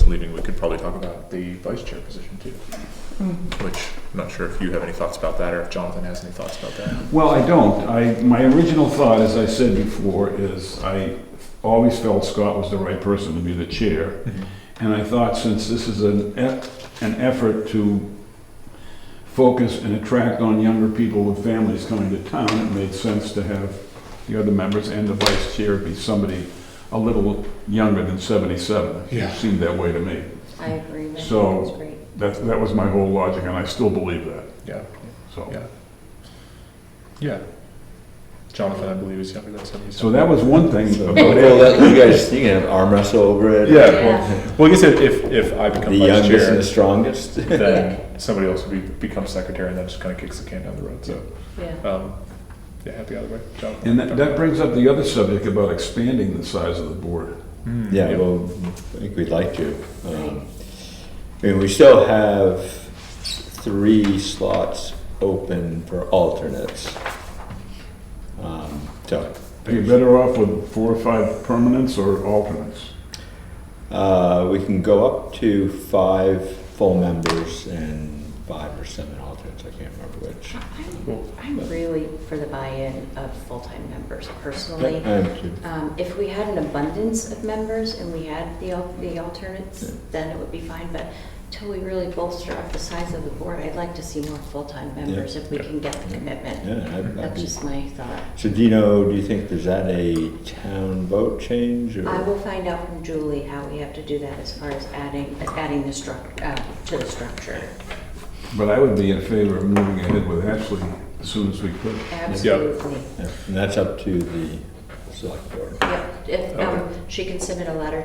leaving, we could probably talk about the vice chair position too. Which I'm not sure if you have any thoughts about that, or if Jonathan has any thoughts about that. Well, I don't. My original thought, as I said before, is I always felt Scott was the right person to be the chair. And I thought, since this is an effort to focus and attract on younger people with families coming to town, it made sense to have the other members and the vice chair be somebody a little younger than 77. Yeah. It seemed that way to me. I agree. That's So great. that was my whole logic, and I still believe that. Yeah. So, Yeah. Yeah. Jonathan, I believe, is younger than 77. so that was one thing So, about well, it. you guys, you can have arm wrestle over it. Yeah. Yeah. Well, I guess if I become The vice youngest and chair, the strongest. then somebody else would become secretary, and that just kind of kicks the can down the road. So, Yeah. yeah, the other way. Jonathan. And that brings up the other subject about expanding the size of the board. Yeah, well, I think we'd like to. I mean, we still have 3 slots open for alternates. So, Are you better off with 4 or 5 permanents or alternates? we can go up to 5 full members and 5 or 7 alternates. I can't remember which. I'm really for the buy-in of full-time members personally. I am too. If we had an abundance of members and we had the alternates, then it would be fine, but until we really bolster up the size of the board, I'd like to see more full-time members if we can get the commitment. Yeah, That's just my thought. So do you think there's that a town vote change? Or? I will find out from Julie how we have to do that as far as adding the to the structure. But I would be in favor of moving ahead with Ashley as soon as we could. Absolutely. Yeah, and that's up to the select board. Yep, if, Okay. she can submit a letter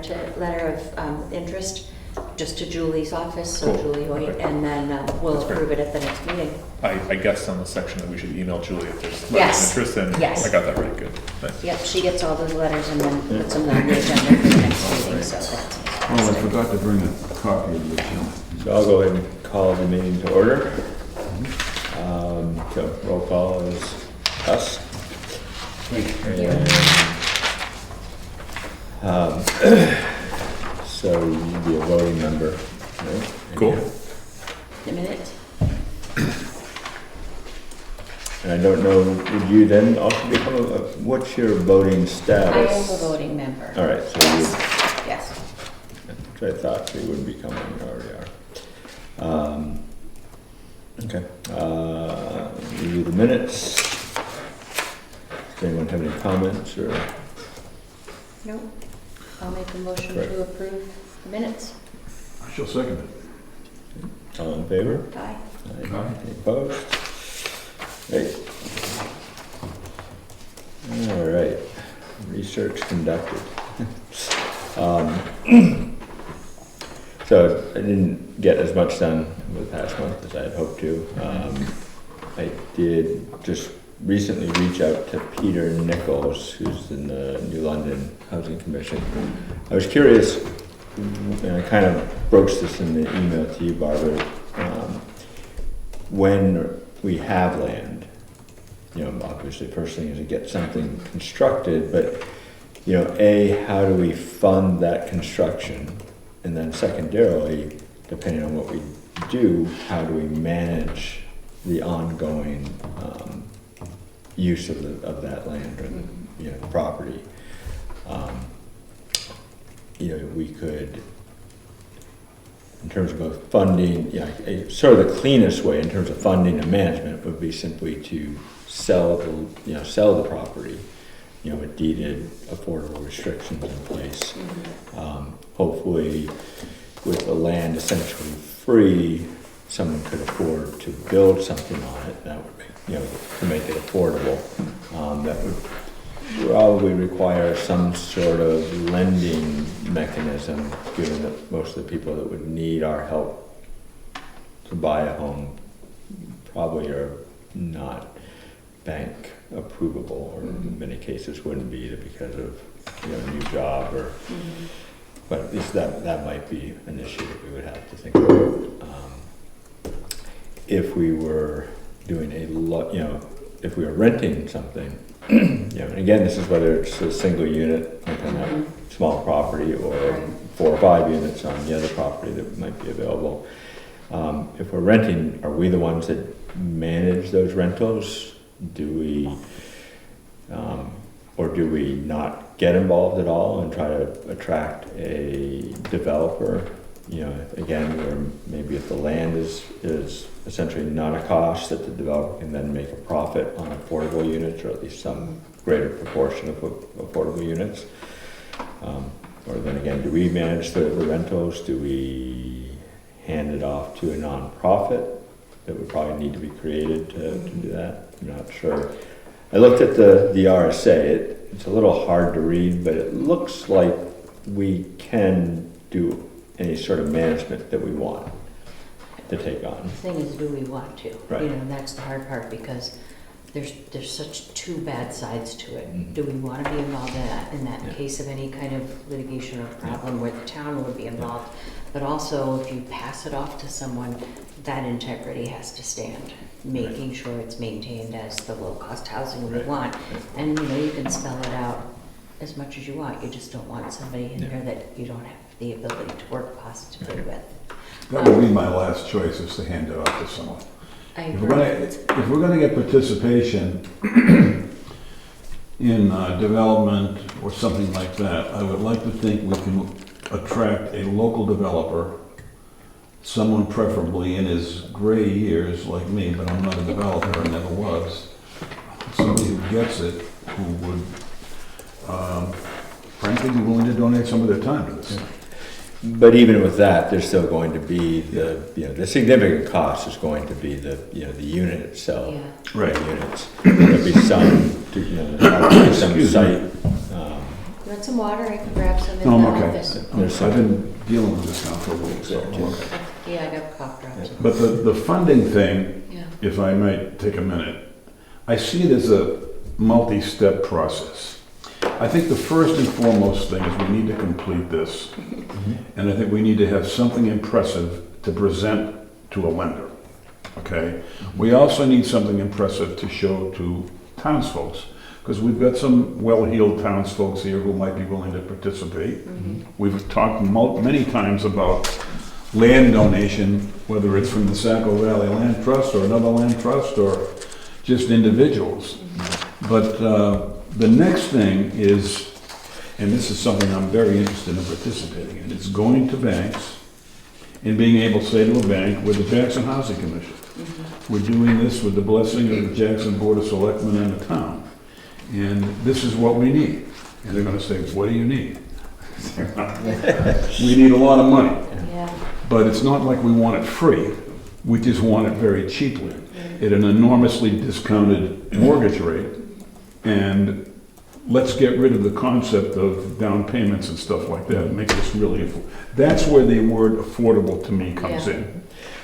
of interest just to Julie's office, so Cool. Julie Hoyt, Okay. and then we'll That's great. approve it at the next meeting. I guessed on the section that we should email Julie if there's letters Yes. of interest, and Yes. I got that right. Good. Nice. Yep, she gets all the letters and then puts them on the agenda for the next meeting, so that's Oh, I fantastic. forgot to bring a copy of this. So I'll go ahead and call the meeting to order. So roll call is us. And, so you'd be a voting member, right? Cool. A minute? And I don't know, would you then also become what's your voting I status? am a voting member. All right, so you, Yes. which I thought you would become, you already are. Okay, review the minutes. Does anyone have any comments or? No? I'll make a motion Right. to approve the minutes. I shall second it. All in favor? Aye. Aye. Any opposed? Great. All right, research conducted. So I didn't get as much done over the past month as I had hoped to. I did just recently reach out to Peter Nichols, who's in the New London Housing Commission. I was curious, and I kind of broached this in the email to you, Barbara, when we have land, you know, obviously first thing is to get something constructed, but, you know, A, how do we fund that construction? And then secondarily, depending on what we do, how do we manage the ongoing use of that land or the, you know, property? You know, we could, in terms of both funding, sort of the cleanest way in terms of funding and management would be simply to sell the property, you know, with deeded affordable restrictions in place. Hopefully, with the land essentially free, someone could afford to build something on it that would make, you know, to make it affordable. That would probably require some sort of lending mechanism, given that most of the people that would need our help to buy a home probably are not bank approvable, or in many cases wouldn't be because of, you know, a new job or. But at least that might be an issue that we would have to think about. If we were doing if we were renting something, you know, and again, this is whether it's a single unit, like on a small property, or 4 or 5 units on the other property that might be available. If we're renting, are we the ones that manage those rentals? Do we, or do we not get involved at all and try to attract a developer? You know, again, where maybe if the land is essentially not a cost, that the developer can then make a profit on affordable units, or at least some greater proportion of affordable units. Or then again, do we manage the rentals? Do we hand it off to a nonprofit that would probably need to be created to do that? I'm not sure. I looked at the RSA. It's a little hard to read, but it looks like we can do any sort of management that we want to take on. The thing is, do we want to? Right. You know, that's the hard part, because there's such two bad sides to it. Mhm. Do we want to be involved in that Yeah. case of any kind of litigation or problem where the town would be involved? But also, if you pass it off to someone, that integrity has to stand, making sure it's maintained as the low-cost housing we Right. want. And, you know, you can spell it out as much as you want. You just don't want somebody in Yeah. here that you don't have the ability to work positively with. That would be my last choice, is to hand it off to someone. I If agree. we're gonna get participation in development or something like that, I would like to think we can attract a local developer, someone preferably in his gray years like me, but I'm not a developer, I never was. Somebody who gets it, who would frankly be willing to donate some of their time to this. But even with that, there's still going to be the significant cost is going to be the unit itself. Yeah. Right. The units. There'll be some, probably some Excuse me. site. You want some water? I can grab some in No, the I'm okay. office. I've been dealing with this now for a week, so I'm okay. Yeah, I got cough drops. But the funding thing, Yeah. if I might take a minute, I see it as a multi-step process. I think the first and foremost thing is we need to complete this. And I think we need to have something impressive to present to a lender, okay? We also need something impressive to show to townsfolk, because we've got some well-heeled townsfolk here who might be willing to participate. We've talked many times about land donation, whether it's from the Saco Valley Land Trust or another land trust or just individuals. But the next thing is, and this is something I'm very interested in participating in, it's going to banks and being able to say to a bank, with the Jackson Housing Commission, we're doing this with the blessing of the Jackson Board of Selectmen and the town. And this is what we need. And they're gonna say, what do you need? We need a lot of money. Yeah. But it's not like we want it free. We just want it very cheaply at an enormously discounted mortgage rate. And let's get rid of the concept of down payments and stuff like that and make this really, that's where the word affordable to me comes Yeah. in.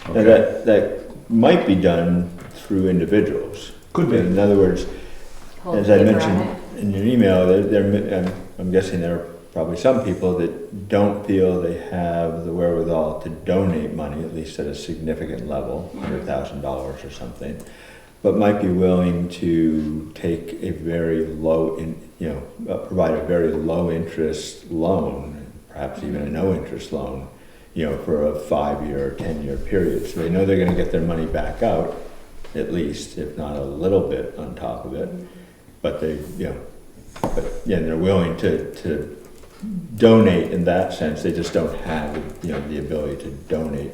Now Okay? that might be done through individuals. Could be. In other words, Hold as I paper on mentioned it. in your email, I'm guessing there are probably some people that don't feel they have the wherewithal to donate money, at least at a significant level, $100,000 or something, but might be willing to take a very provide a very low interest loan, perhaps even a no interest loan, for a 5-year or 10-year period. So they know they're going to get their money back out, at least, if not a little bit on top of it. But they're willing to donate in that sense. They just don't have, the ability to donate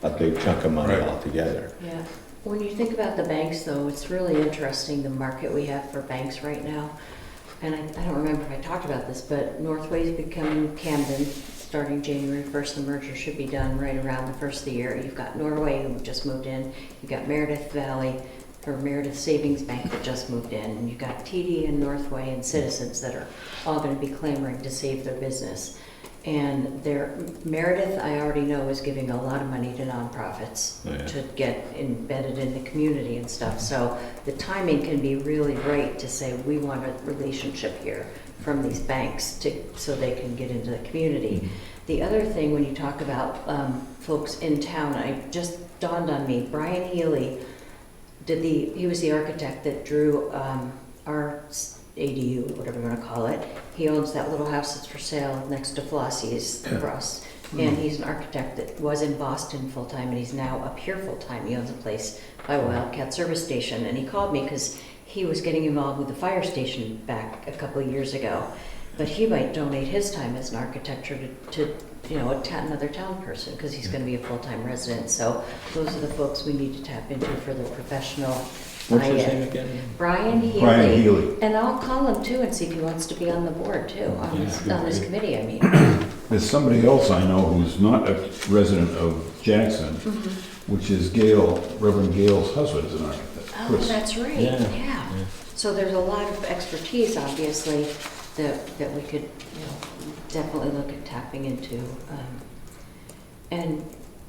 a big chunk of money Right. altogether. Yeah. When you think about the banks, though, it's really interesting, the market we have for banks right now. And I don't remember if I talked about this, but Northway is becoming Camden, starting January 1st. The merger should be done right around the first of the year. You've got Norway, who just moved in. You've got Meredith Valley, or Meredith Savings Bank that just moved in. And you've got TD and Northway and Citizens that are all going to be clamoring to save their business. And Meredith, I already know, is giving a lot of money to nonprofits Oh, yeah. to get embedded in the community and stuff. So the timing can be really right to say, we want a relationship here from these banks so they can get into the community. The other thing, when you talk about folks in town, it just dawned on me, Brian Healy he was the architect that drew our ADU, whatever you wanna call it. He owns that little house that's for sale next to Flossie's across. And he's an architect that was in Boston full-time, and he's now up here full-time. He owns a place by Wildcat Service Station, and he called me because he was getting involved with the fire station back a couple of years ago. But he might donate his time as an architecture to another town person, because he's gonna be a full-time resident. So those are the folks we need to tap into for the professional What's his buy-in. name again? Brian Healy. Brian Healy. And I'll call him too and see if he wants to be on the board too, on this committee, I mean. There's somebody else I know who's not a resident of Jackson, which is Gail, Reverend Gail's husband is an architect. Oh, Chris. that's right, Yeah. yeah. So there's a lot of expertise, obviously, that we could, definitely look at tapping into. And,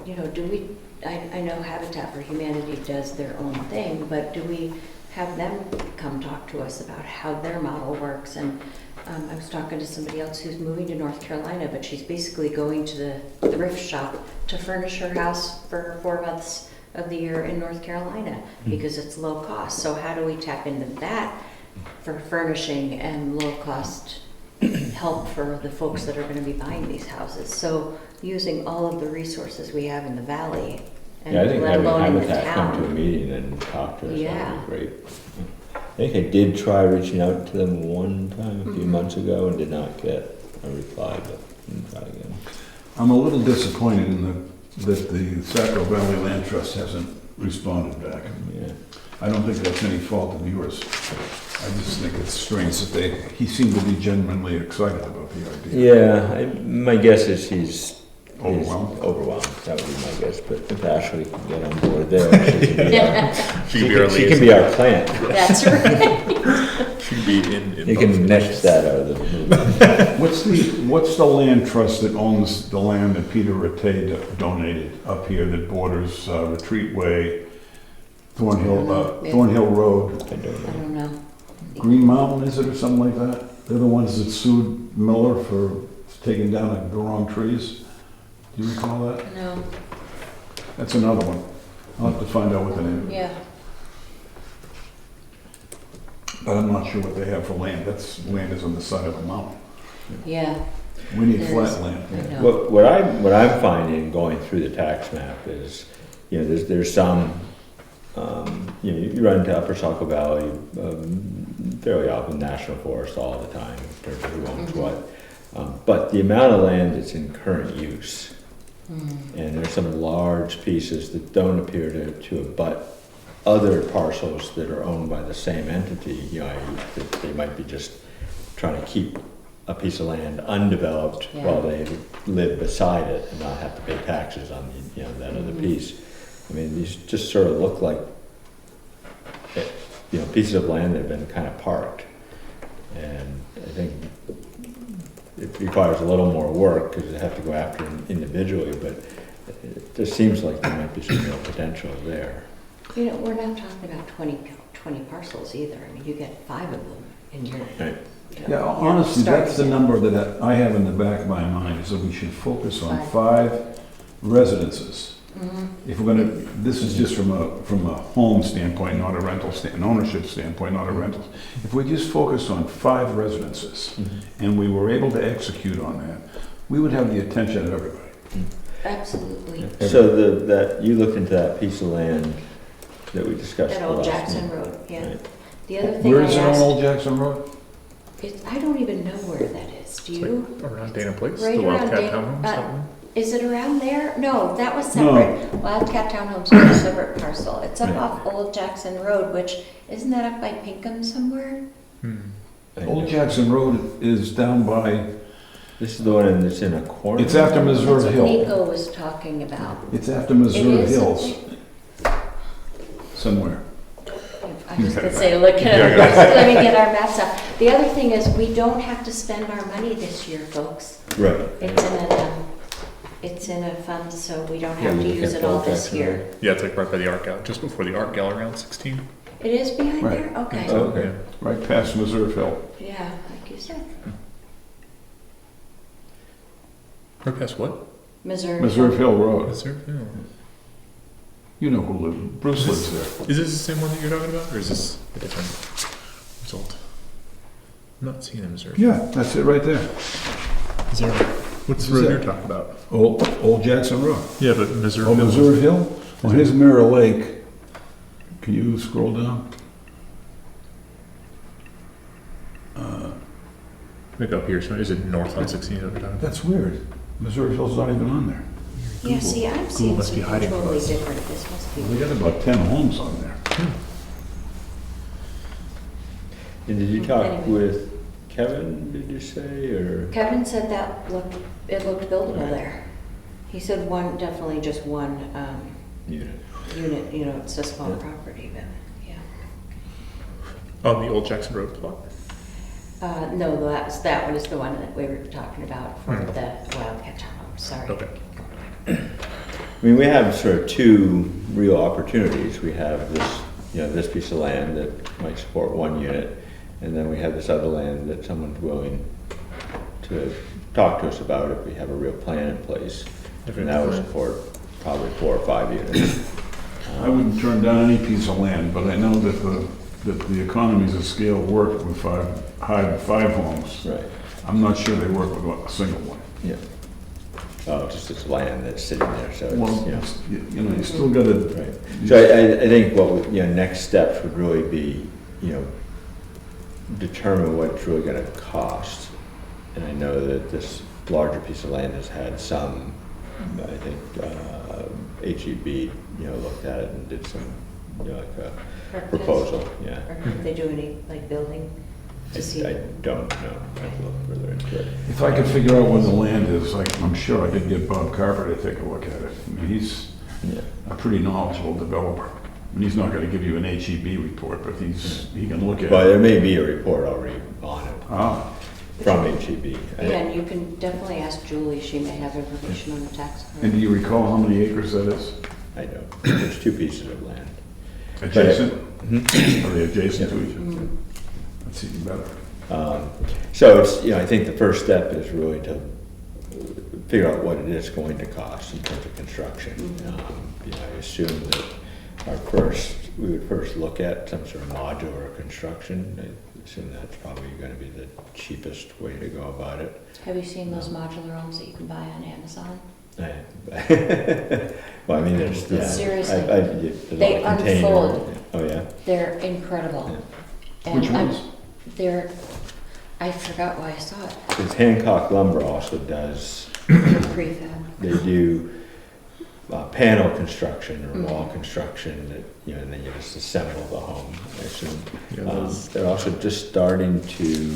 do we, I know Habitat for Humanity does their own thing, but do we have them come talk to us about how their model works? And I was talking to somebody else who's moving to North Carolina, but she's basically going to the thrift shop to furnish her house for 4 months of the year in North Carolina because it's low cost. So how do we tap into that for furnishing and low cost help for the folks that are going to be buying these houses? So using all of the resources we have in the valley, and Yeah, I think let having alone in the Habitat come to a town. meeting and talk to us, Yeah. that would be great. I think I did try reaching out to them one time a few months ago and did not get a reply, but I'll try again. I'm a little disappointed that the Saco Valley Land Trust hasn't responded back. Yeah. I don't think that's any fault of yours. I just think it's strange that he seemed to be genuinely excited about the idea. Yeah, my guess is he's Overwhelmed? Overwhelmed, that would be my guess, but if Ashley can get on board there, she can be our, She she can can be our plant. That's right. Should be in You both can nix committees. that out of the movie. What's the land trust that owns the land that Peter Rattay donated up here that borders Retreat Way, Thornhill Road, I don't I know. don't know. Green Mountain, is it, or something like that? They're the ones that sued Miller for taking down the wrong trees. Do you recall that? No, That's another one. I'll have to find out what the name is. yeah. But I'm not sure what they have for land. Land is on the side of a mountain. Yeah, We need There flat is. land. I know. What I'm finding going through the tax map is, there's some, you run into Upper Saco Valley fairly often, National Forest all the time in terms of who owns what. But the amount of land that's in current use, and there's some large pieces that don't appear to abut other parcels that are owned by the same entity, that they might be just trying to keep a piece of land undeveloped Yeah. while they live beside it and not have to pay taxes on that other piece. I mean, these just sort of look like, pieces of land that have been kind of parked. And I think it requires a little more work because they have to go after them individually, but it just seems like there might be some real potential there. We're not talking about 20 parcels either. I mean, you get 5 of them in your. Right. Yeah, honestly, that's the starting number that I have in the back of my mind, is that we should focus on 5. 5 residences. Mhm. If we're gonna, this is just from a home standpoint, not a rental an ownership standpoint, not a rental. If we just focused on 5 residences, and we were able to execute on that, we would have the attention of everybody. Absolutely. So that you looked into that piece of land that we discussed. That the old last Jackson meeting. Road, yeah. Right. The other thing Where I is it on asked, Old Jackson Road? I don't even know where that is. Do It's you? like around Dana Place, Right the around Wildcat Dana- Townhomes, something. Is it around there? No, that was No. separate. Wildcat Townhomes was a separate parcel. It's up Right. off Old Jackson Road, which, isn't that up by Pinkham somewhere? I Old know. Jackson Road is down by, This is the one that's in a corner. it's after That's Missouri what Hill. Nico was talking about. It's after Missouri It is? Hills, somewhere. I was gonna say, look at Yeah, it, let me get our maps out. The other thing is, we don't have to spend our money this year, folks. Right. It's in a fund, so we don't Yeah, have to you use get it all Old this Jackson year. Road. Yeah, it's like right by the art gallery, just before the art gallery around 16. It is behind Right. there? Okay. Oh, okay. Yeah. Right past Missouri Hill. Yeah, like you said. Right past what? Missouri. Missouri Hill Road. Is there? Yeah. You know who lives, Bruce lives there. Is this the same one that you're talking about, or is this a different result? I'm not seeing a Missouri. Yeah, that's it right there. Is there, what's the Is road that- you're talking about? Old Jackson Road. Yeah, but Missouri. Oh, Missouri Hill? Well, here's Mirror Lake. Can you scroll down? Look up here. So is it north on 16 over time? That's weird. Missouri Hill's not even on there. Yeah, see, I'm Google seeing must be something hiding from totally us. different. This must be. We got about 10 homes on there. And did you talk Anyway. with Kevin, did you say, or? Kevin said that it looked buildable Right. there. He said definitely just one Unit. unit, it's a small Yeah. property, but, yeah. On the old Jackson Road plot? No, that one is the one that we were talking about for Hmm. the Wildcat Townhomes, sorry. Okay. I mean, we have sort of two real opportunities. We have this, this piece of land that might support one unit, and then we have this other land that someone's willing to talk to us about if we have a real plan in place. And that would support probably 4 or 5 units. I wouldn't turn down any piece of land, but I know that the economies of scale work with five homes. Right, I'm not sure they work with a single one. yeah. Oh, just this land that's sitting there, so Well, it's, you still gotta. Right. So I think what, next steps would really be, determine what it's really gonna cost. And I know that this larger piece of land has had some, I think, HEB, looked at it and did some, like a proposal, yeah. Or did they do any, building to see? I don't know, I have to look further into it. If I could figure out where the land is, I'm sure I could get Bob Carver to take a look at it. I mean, he's Yeah. a pretty knowledgeable developer. I mean, he's not gonna give you an HEB report, but he can look at Well, it. there may be a report already on it Ah, from HEB. Yeah, and you can definitely ask Julie, she may have information on the tax. and do you recall how many acres that is? I don't, there's 2 pieces of land. Adjacent? Mhm. Are they adjacent to each other? Mm. That's even better. So it's, I think the first step is really to figure out what it is going to cost in terms of construction. I assume that we would first look at some sort of modular construction. I assume that's probably gonna be the cheapest way to go about it. Have you seen those modular homes that you can buy on Amazon? Well, I mean, there's, yeah. Seriously. There's a They lot of container. unfold. Oh, yeah? They're incredible. Yeah. And Which ones? They're, I forgot why I saw it. Because Hancock Lumber also does, Prefab. they do panel construction or wall Mhm. construction that, and then you just assemble the home, I assume. Yeah, those- They're also just starting to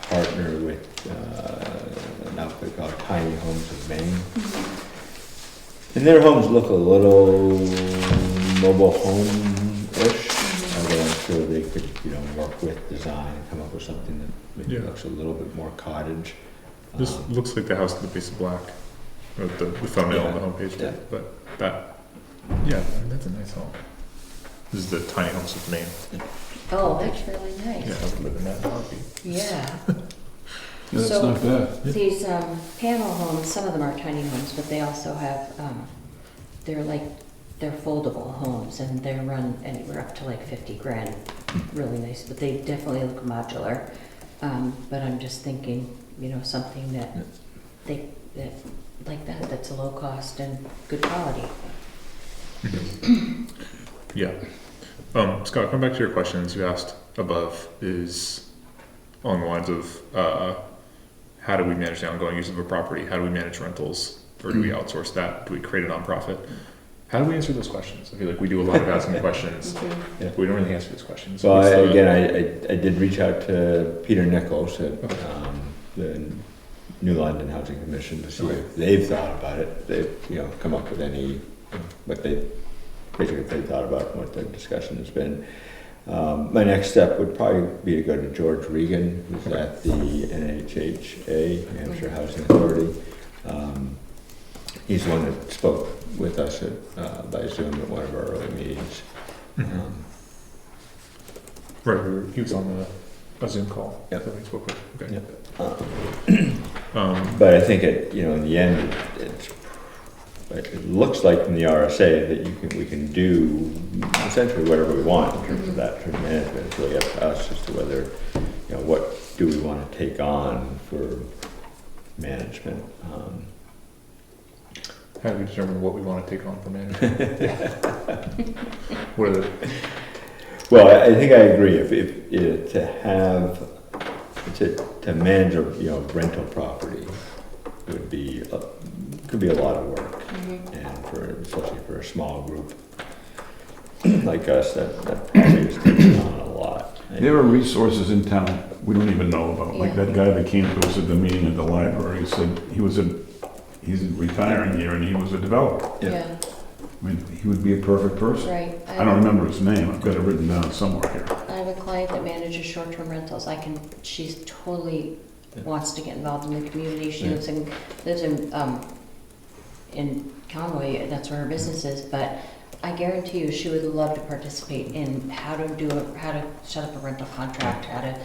partner with an outfit called Tiny Homes of Maine. And their homes look a little mobile home-ish. Although I'm sure they could, work with design and come up with something that maybe Yeah. looks a little bit more cottage. This looks like the house in the piece of black, with the thumbnail on the homepage, Yeah. but that, yeah, I mean, that's a nice home. This is the tiny homes of Maine. Oh, that's really Yeah, nice. I would live in that in a heartbeat. Yeah. Yeah, that's So- not bad. These panel homes, some of them are tiny homes, but they also have, they're foldable homes and they run anywhere up to $50,000. Really nice, but they definitely look modular. But I'm just thinking, something that's a low cost and good quality. Yeah. Scott, come back to your questions you asked above is along the lines of how do we manage the ongoing use of a property? How do we manage rentals? Or do we outsource that? Do we create a nonprofit? How do we answer those questions? I feel like we do a lot of asking questions. Yeah. We don't really answer those questions. Well, What's the- I did reach out to Peter Nichols at the New London Housing Commission to see if they've thought about it. They've, come up with any, what they thought about what the discussion has been. My next step would probably be to go to George Regan, who's at the NHHA, New Hampshire Housing Authority. He's the one that spoke with us by Zoom at one of our early meetings. Right, he was on a Zoom call. Yep. That we spoke with. Okay. Yep. But I think in the end, it looks like from the RSA that we can do essentially whatever we want in terms of that sort of management. It's really up to us as to whether, you know, what do we want to take on for management? How do we determine what we want to take on for management? What are the, Well, I think I agree. If to manage a, you know, rental property would be could be a lot of work, and especially for a small group like us, that probably is taking on a lot. There are resources in town we don't even know about. Like Yeah. that guy that came to us at the meeting at the library said he's retiring here and he was a developer. Yeah. I mean, he would be a perfect person. Right. I don't remember his name. I've got it written down somewhere here. I have a client that manages short-term rentals. She's totally wants to get involved in the community. She lives in Conway, that's where her business is, but I guarantee you she would love to participate in how to set up a rental contract, how to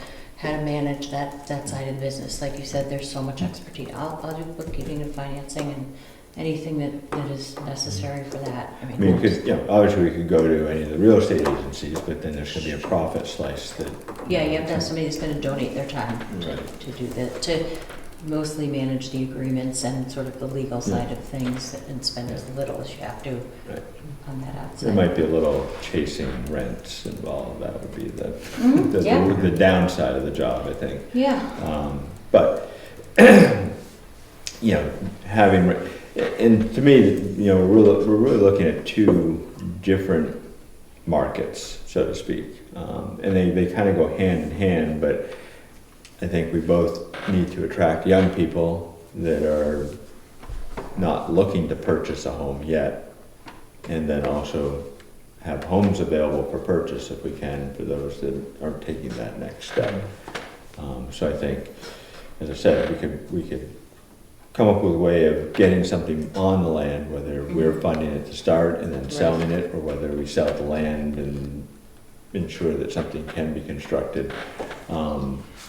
manage that side of the business. Like you said, there's so much expertise. I'll do bookkeeping and financing and anything that is necessary for that. I mean, because, you know, obviously we could go to any of the real estate agencies, but then there's going to be a profit slice that. Yeah, you have to have somebody that's gonna donate their time Right. to do that, to mostly manage the agreements and sort of the legal side of things and spend as little as you have to Right. on that There outside. might be a little chasing rents involved. That would be Yeah. the downside of the job, I think. Yeah, But, you know, and to me, you know, we're really looking at two different markets, so to speak. And they kind of go hand in hand, but I think we both need to attract young people that are not looking to purchase a home yet, and then also have homes available for purchase if we can for those that aren't taking that next step. So I think, as I said, we could come up with a way of getting something on the land, whether we're funding it to start and then selling it, or whether we sell the land and ensure that something can be constructed.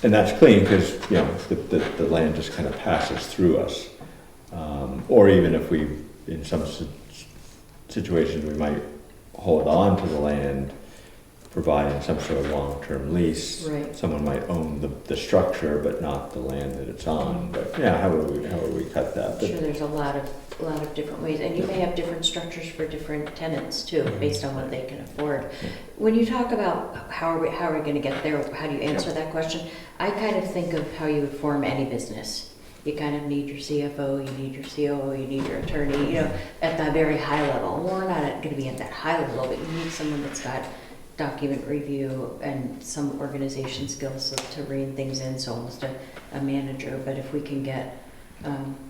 And that's clean because, you know, the land just kind of passes through us. Or even if we, in some situations, we might hold on to the land, providing some sort of long-term lease. Right. Someone might own the structure, but not the land that it's on. But yeah, how would we cut that? I'm sure there's a lot of different ways, and you may have different structures for different tenants too, based on what they can afford. When you talk about how are we gonna get there, how do you answer that question? I kind of think of how you would form any business. You kind of need your CFO, you need your COO, you need your attorney, you know, at that very high level. Well, we're not gonna be at that high level, but you need someone that's got document review and some organization skills so to rein things in, so almost a manager. But if we can get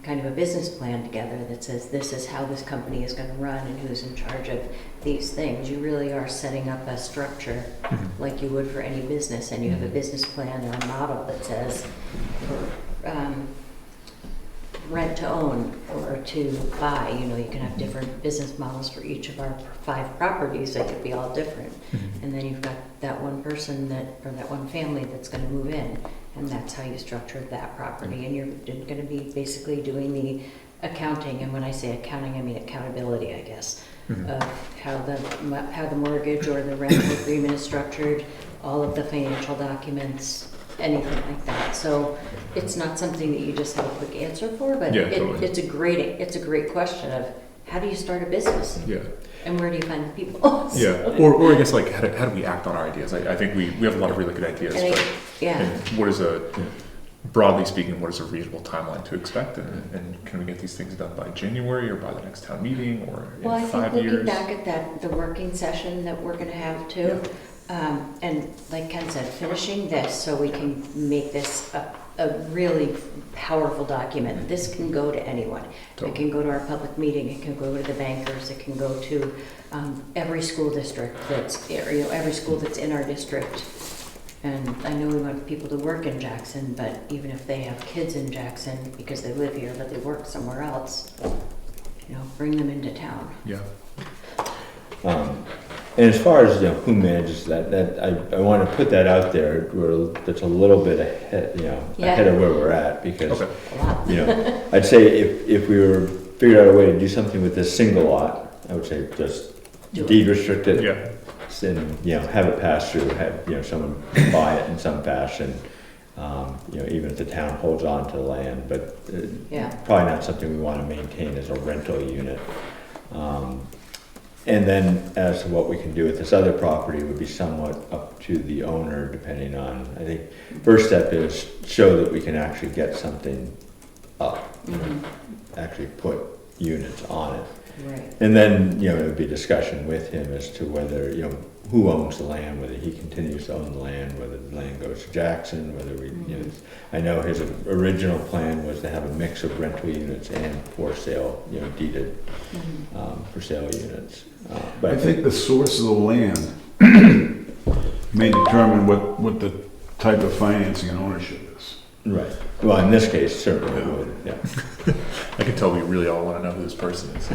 kind of a business plan together that says this is how this company is going to run and who's in charge of these things, you really are setting up a structure like you would for any business, and you have a business plan or a model that says rent to own or to buy. You know, you can have different business models for each of our 5 properties that could be all different. And then you've got that one person or that one family that's going to move in, and that's how you structure that property. And you're going to be basically doing the accounting, and when I say accounting, I mean accountability, I guess, of how the mortgage or the rental agreement is structured, all of the financial documents, anything like that. So it's not something that you just have a quick answer for, but totally. it's a great question of how do you start a business? Yeah. And where do you find the people? Yeah. Or I guess like how do we act on our ideas? I think we have a lot of really good ideas, and what is broadly speaking, what is a reasonable timeline to expect? And can we get these things done by January or by the next town meeting or in 5 years? Looking back at the working session that we're going to have too, and like Ken said, finishing this so we can make this a really powerful document. This can go to anyone. Totally. It can go to our public meeting. It can go to the bankers. It can go to every school district every school that's in our district. And I know we want people to work in Jackson, but even if they have kids in Jackson because they live here but they work somewhere else, bring them into town. Yeah. And as far as who manages that I want to put that out there. That's a little bit ahead of where we're at, because I'd say if we were figured out a way to do something with this single lot, I would say just deed restrict it. Yeah. And have it pass through, have someone buy it in some fashion, even if the town holds on to the land, but Yeah. probably not something we want to maintain as a rental unit. And then as to what we can do with this other property would be somewhat up to the owner, depending on, I think, first step is show that we can actually get something up, actually put units on it. Right. And then, it would be discussion with him as to whether, who owns the land, whether he continues to own the land, whether the land goes to Jackson, whether we, I know his original plan was to have a mix of rental units and for sale, deeded, for sale units. But I think the source of the land may determine what the type of financing and ownership is. right. Well, in this case, certainly it would, yeah. I can tell we really all want to know who this person is.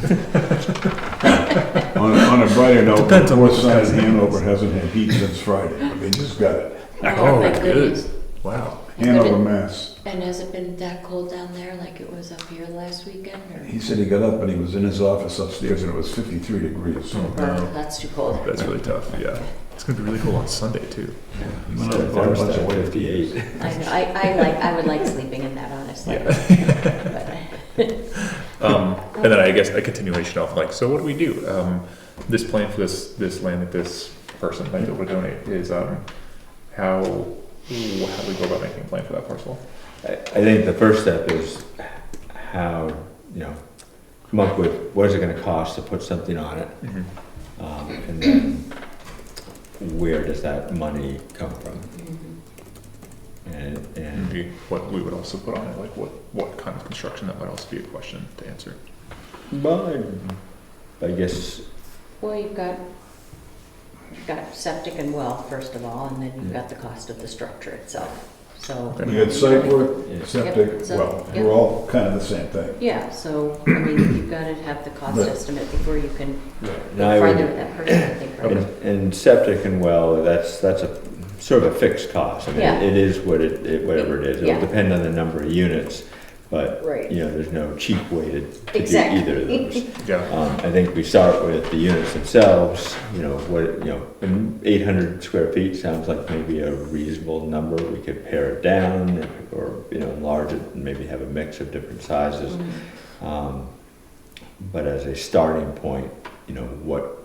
On a brighter note, the Depends on what north the side of guy's name Hanover is. hasn't had heat since Friday, but they just got it. Oh, my good. goodness. Wow. Hanover, Mass. And has it been that cold down there like it was up here last weekend? Or? He said he got up and he was in his office upstairs and it was 53 degrees. Oh, Oh, no. that's too cold. That's really tough, yeah. It's gonna be really cool on Sunday too. He So went out and bought a bunch of white 58. I know. I would like sleeping in that, honestly. And then I guess a continuation of like, so what do we do? This plan for this land that this person might be able to donate is, how do we go about making a plan for that parcel? I think the first step is how, come up with what is it gonna cost to put something on it? And then where does that money come from? And Maybe what we would also put on it, like what kind of construction, that might also be a question to answer. well, I guess, Well, you've got septic and well, first of all, and then you've got the cost of the structure itself. So. Okay. You got site work, Yeah. septic, Yep, so- well, yep. we're all kind of the same thing. Yeah, so, I mean, you've got to have the cost Right. estimate before you can and I go would- farther with that person, I think, right? and septic and well, that's a sort of a fixed cost. I mean, Yeah. it is whatever it is. Yeah. It'll depend on the number of units, but, Right. there's no cheap way to do Exactly. either of those. Yeah, I think we start with the units themselves, 800 square feet sounds like maybe a reasonable number. We could pare it down or, enlarge it and maybe have a mix of different sizes. But as a starting point, what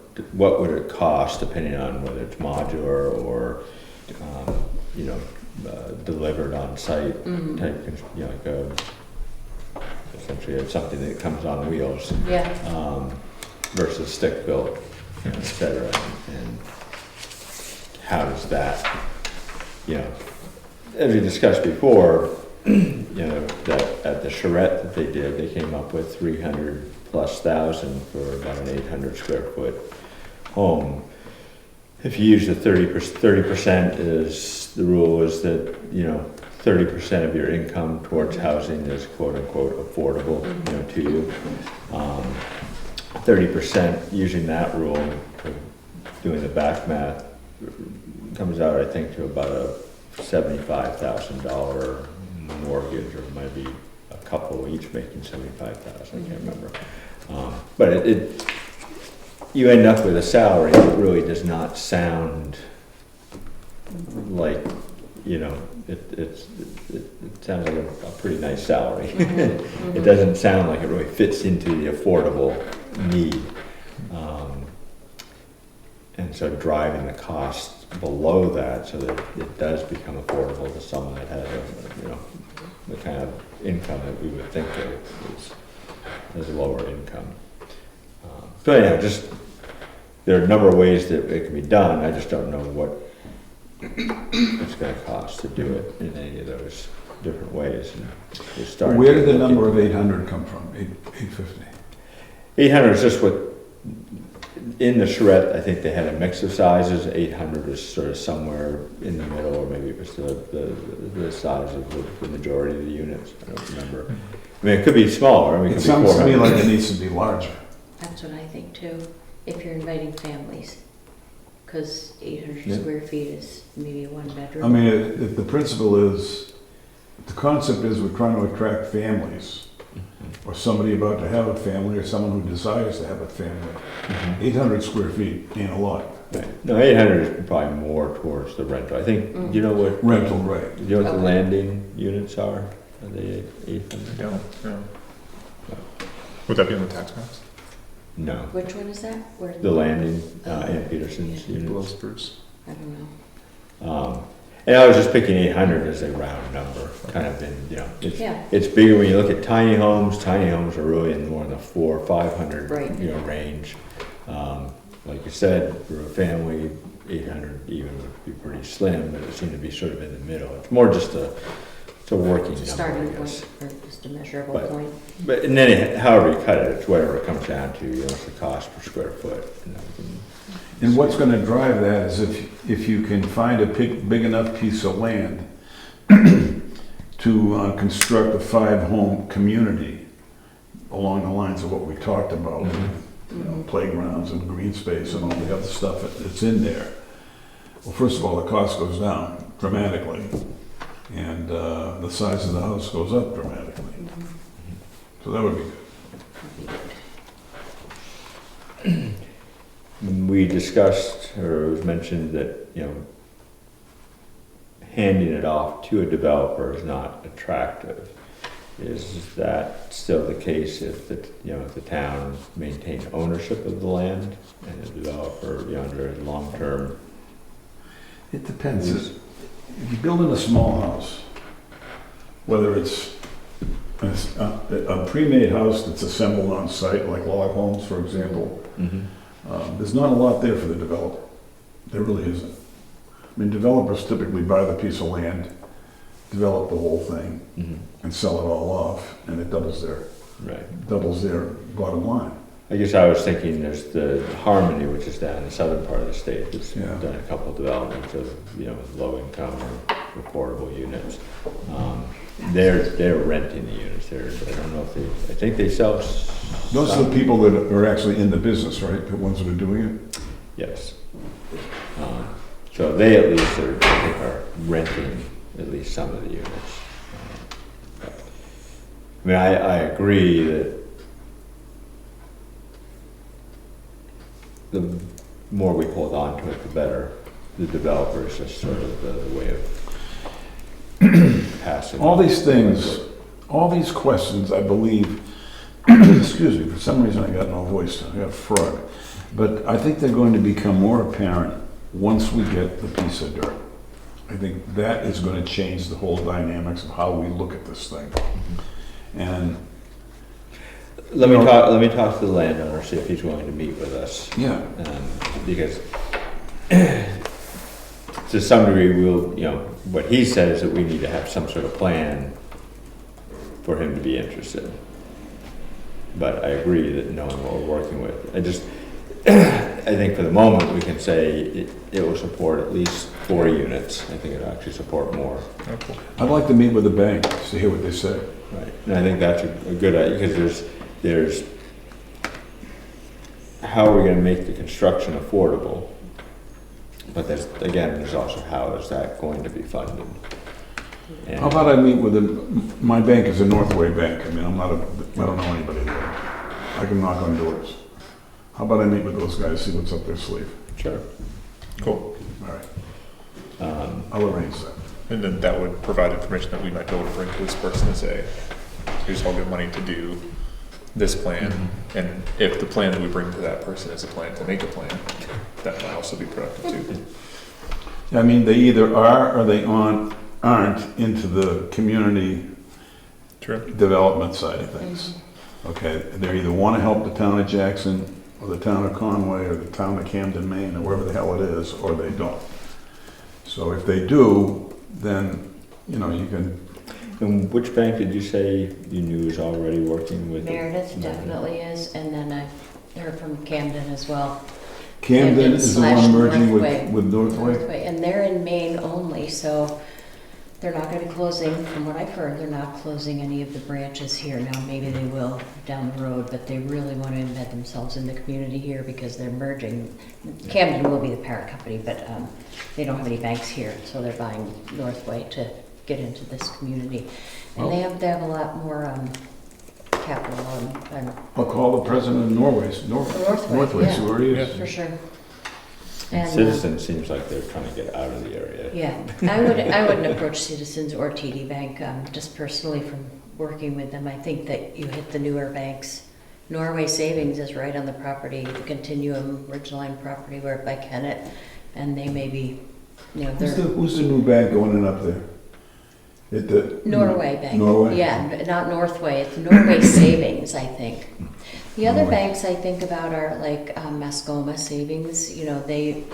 would it cost depending on whether it's modular or, delivered on site type, like essentially it's something that comes on wheels Yeah, versus stick built, et cetera. And how does that, as we discussed before, that at the charrette that they did, they came up with 300,000+ for about an 800 square foot home. If you use the 30% is, the rule is that, 30% of your income towards housing is quote unquote affordable, to you. 30% using that rule, doing the back math, comes out, I think, to about a $75,000 mortgage, or maybe a couple each making $75,000, I can't remember. But you end up with a salary that really does not sound like, it sounds like a pretty nice salary. It doesn't sound like it really fits into the affordable need. And so driving the cost below that so that it does become affordable to someone that has the kind of income that we would think of as lower income. So anyhow, there are a number of ways that it can be done. I just don't know what it's going to cost to do it in any of those different ways. And we're starting Where to did the look at- number of 800 come from? 850? 800 is just what, in the charrette, I think they had a mix of sizes. 800 was sort of somewhere in the middle, or maybe it was the size of the majority of the units. I don't remember. I mean, it could be smaller. I mean, it It could be sounds to me 400. like it needs to be larger. that's what I think too, if you're inviting families. Because 800 Yeah. square feet is maybe a one bedroom. I mean, if the principle is, the concept is we're trying to attract families or somebody about to have a family, or someone who desires to have a family. 800 square feet ain't a lot. Right. No, 800 is probably more towards the rental. I think, you know what? Rental, right. You know what the Okay. landing units are? Are they 800? Yeah. Would that be on the tax maps? No. Which one is that? Where? The landing, Ann Peterson's Below units. Spruce. I don't know. And I was just picking 800 as a round number, kind of in, you know, Yeah. it's bigger when you look at tiny homes. Tiny homes are really in more in the 400 or 500, Right. you know, range. Like you said, for a family, 800 even would be pretty slim, but it seemed to be sort of in the middle. It's more just it's a working It's a number, starting I guess. point, or just a measurable But- point. But and then however you cut it, it's whatever it comes down to. You know, it's the cost per square foot. You know, we can- And what's gonna drive that is if you can find a big enough piece of land to construct a 5-home community along the lines of what we talked about, you know, playgrounds and green space and all the other stuff that's in there. Well, first of all, the cost goes down dramatically, and the size of the house goes up dramatically. So that would be good. We discussed, or it was mentioned that, you know, handing it off to a developer is not attractive. Is that still the case if the, you know, if the town maintained ownership of the land and the developer, you know, under a long-term? It depends. If you're building a small house, whether it's a pre-made house that's assembled on site, like log homes, for example, there's not a lot there for the developer. There really isn't. I mean, developers typically buy the piece of land, develop the whole thing, and sell it all off, and it doubles their bottom line. I guess I was thinking there's the Harmony, which is down in the southern part of the state, that's Yeah. done a couple of developments of, you know, low income or affordable units. They're renting the units there. I don't know if I think they sell. Those are the people that are actually in the business, right? The ones that are doing it? Yes. So they at least are, I think, are renting at least some of the units. I mean, I agree that the more we hold on to it, the better. The developer is just sort of the way of passing. All these things, all these questions, I believe, excuse me, for some reason I got no voice, I got a frog. But I think they're going to become more apparent once we get the piece of dirt. I think that is going to change the whole dynamics of how we look at this thing. And Let me talk to the landowner, see if he's willing to meet with us. yeah, Because to some degree, we'll, you know, what he said is that we need to have some sort of plan for him to be interested. But I agree that knowing what we're working with, I think for the moment, we can say it will support at least 4 units. I think it'll actually support more. Oh, cool. I'd like to meet with the bank to hear what they say. Right. And I think that's a good idea, because there's how are we gonna make the construction affordable? But there's also how is that going to be funded? And How about I meet with my bank is a Northway Bank. I mean, I don't know anybody there. I can knock on doors. How about I meet with those guys, see what's up their sleeve? Sure. Cool. All right. I'll arrange that. And then that would provide information that we might be able to bring to this person and say, here's all good money to do this plan. And if the plan that we bring to that person is a plan to make a plan, that might also be productive too. I mean, they either are or they aren't into the community True. development side of things. Okay, they either want to help the town of Jackson, or the town of Conway, or the town of Camden, Maine, or wherever the hell it is, or they don't. So if they do, then, you know, you can, And which bank did you say you knew was already working with? Meredith definitely is, and then I heard from Camden as well. Camden is the one slash merging Northway. with Northway? And they're in Maine only, so they're not gonna be closing, from what I've heard, they're not closing any of the branches here. Now, maybe they will down the road, but they really want to embed themselves in the community here because they're merging. Camden will be the parent company, but they don't have any banks here, so they're buying Northway to get into this community. And they have a lot more capital and I'll call the president of Norway's, Northway, yeah. where he is. for sure. And, Citizens seems like they're trying to get out of the area. Yeah, I wouldn't approach Citizens or TD Bank, just personally from working with them. I think that you hit the newer banks. Norway Savings is right on the property, the Continuum Ridgeline property, where by Kennett, and they may be, they're Who's the new bank going in up there? At the Norway Bank. Norway? Yeah, not Northway, it's Norway Savings, I think. The other Norway. banks I think about are like Mascoma Savings, they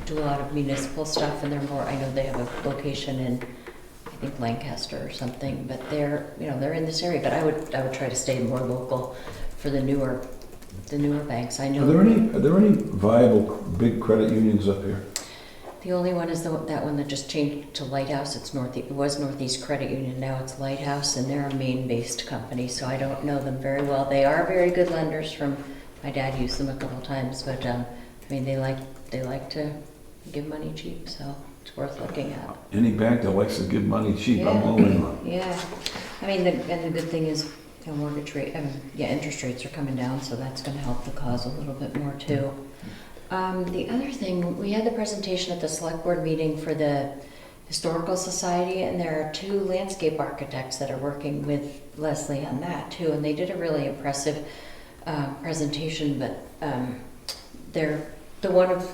do a lot of municipal stuff, and they're more, I know they have a location in, I think Lancaster or something, but they're in this area, but I would try to stay more local for the newer banks. I know. Are there any viable big credit unions up here? The only one is that one that just changed to Lighthouse. It was Northeast Credit Union, now it's Lighthouse, and they're a Maine-based company, so I don't know them very well. They are very good lenders. My dad used them a couple times, but they like to give money cheap, so it's worth looking at. Any bank that likes to give money cheap, I'm Yeah. willing on. Yeah, the good thing is mortgage rate, interest rates are coming down, so that's going to help the cause a little bit more too. The other thing, we had the presentation at the select board meeting for the Historical Society, and there are 2 landscape architects that are working with Leslie on that too, and they did a really impressive presentation, but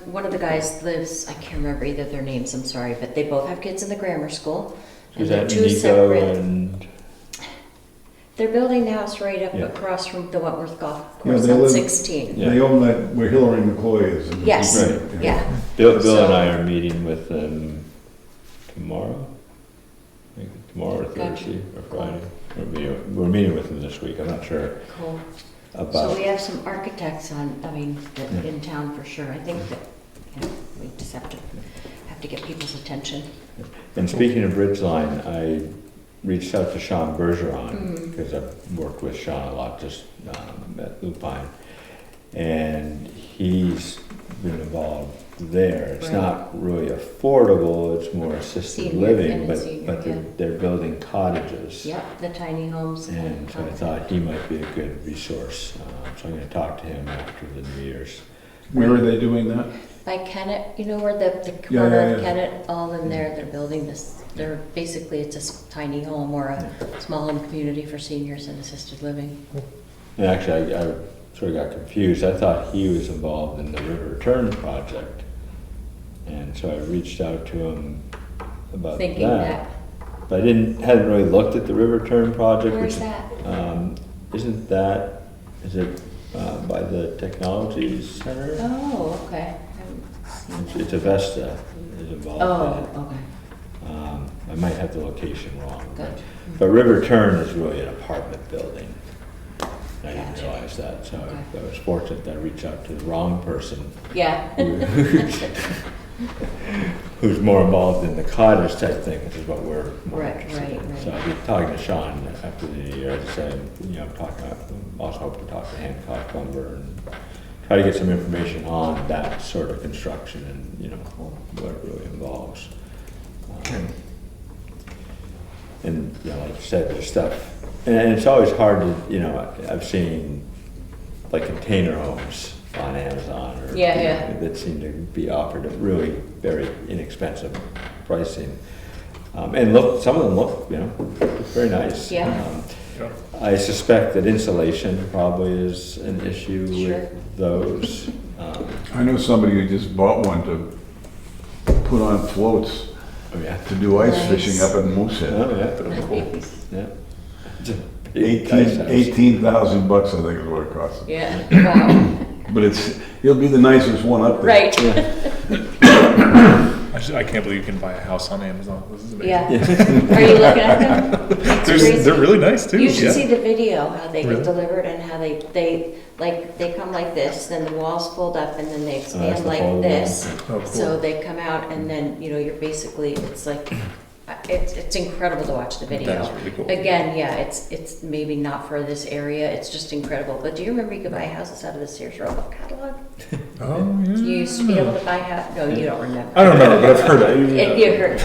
one of the guys lives, I can't remember either of their names, I'm sorry, but they both have kids in the grammar school. Is they're that 2 Nico separate. and? They're building the house right up Yeah. across from the Wentworth Golf Course they on live- 16. Yeah. They own that where Hillary McCoy is. and- Yes, Right. yeah. Bill So- and I are meeting with them tomorrow. I think tomorrow or Gotcha. Thursday or Friday. We're meeting with them this week. I'm not sure Cool. So about. we have some architects in town for sure. I think that, we just have to get people's attention. And speaking of Ridgeline, I reached out to Sean Bergeron Mhm. because I've worked with Sean a lot just at Lupine, and he's been involved there. It's Right. not really affordable; it's more assisted Senior, living, and but senior, but yeah. they're building cottages. Yep, the tiny homes. And so I thought he might be a good resource. So I'm going to talk to him after the New Year's. Where are they doing that? By Kennett, where the Yeah, corner yeah, of yeah. Kennett, all in there, they're building this. They're basically, it's a tiny home or a small home community for seniors and assisted living. And actually, I sort of got confused. I thought he was involved in the River Turn project. And so I reached out to him about Thinking that, But I hadn't really looked at the River Turn project. where's which, that? Is it by the Technology Center? Oh, okay. I haven't seen It's that. Avesta is involved in it. Oh, okay, I might have the location wrong. good. But River Turn is really an apartment building. I didn't Gotcha. realize that, so Okay. I was fortunate that I reached out to the wrong person Yeah. who's more involved in the cottage type thing, which is what we're more Right, interested in. right. So I'll be talking to Sean after the New Year, as I said, also hope to talk to Hancock Lumber and try to get some information on that sort of construction and, what it really involves. And, like you said, there's stuff, and it's always hard to, I've seen like container homes on Amazon or. Yeah. That seem to be offered at really very inexpensive pricing. And some of them look, very nice. Yeah. Yeah. I suspect that insulation probably is an issue Sure. with those. I know somebody who just bought one to put on floats Oh, yeah. to do ice Nice. fishing up in Moosehead. Oh, yeah. Nice. Yeah. It's a big ice house. 18,000 bucks, I think is what it costs. Yeah, wow, But it'll be the nicest one up there. right, I can't believe you can buy a house on Amazon. This is amazing. yeah. Are you looking at them? It's crazy. They're really nice too. You should yeah. see the video, how they Really? get delivered and how they come like this, then the walls fold up and then they that's expand the like fold, this. Oh, cool. So they come out and then, you're basically, it's like, it's incredible to watch the video. That is really cool. Again, yeah, it's maybe not for this area, it's just incredible. But do you remember you could buy houses out of the Sears Roebuck catalog? Oh, yeah. You used to be able to buy no, you don't remember. I don't remember, but I've heard it. You heard.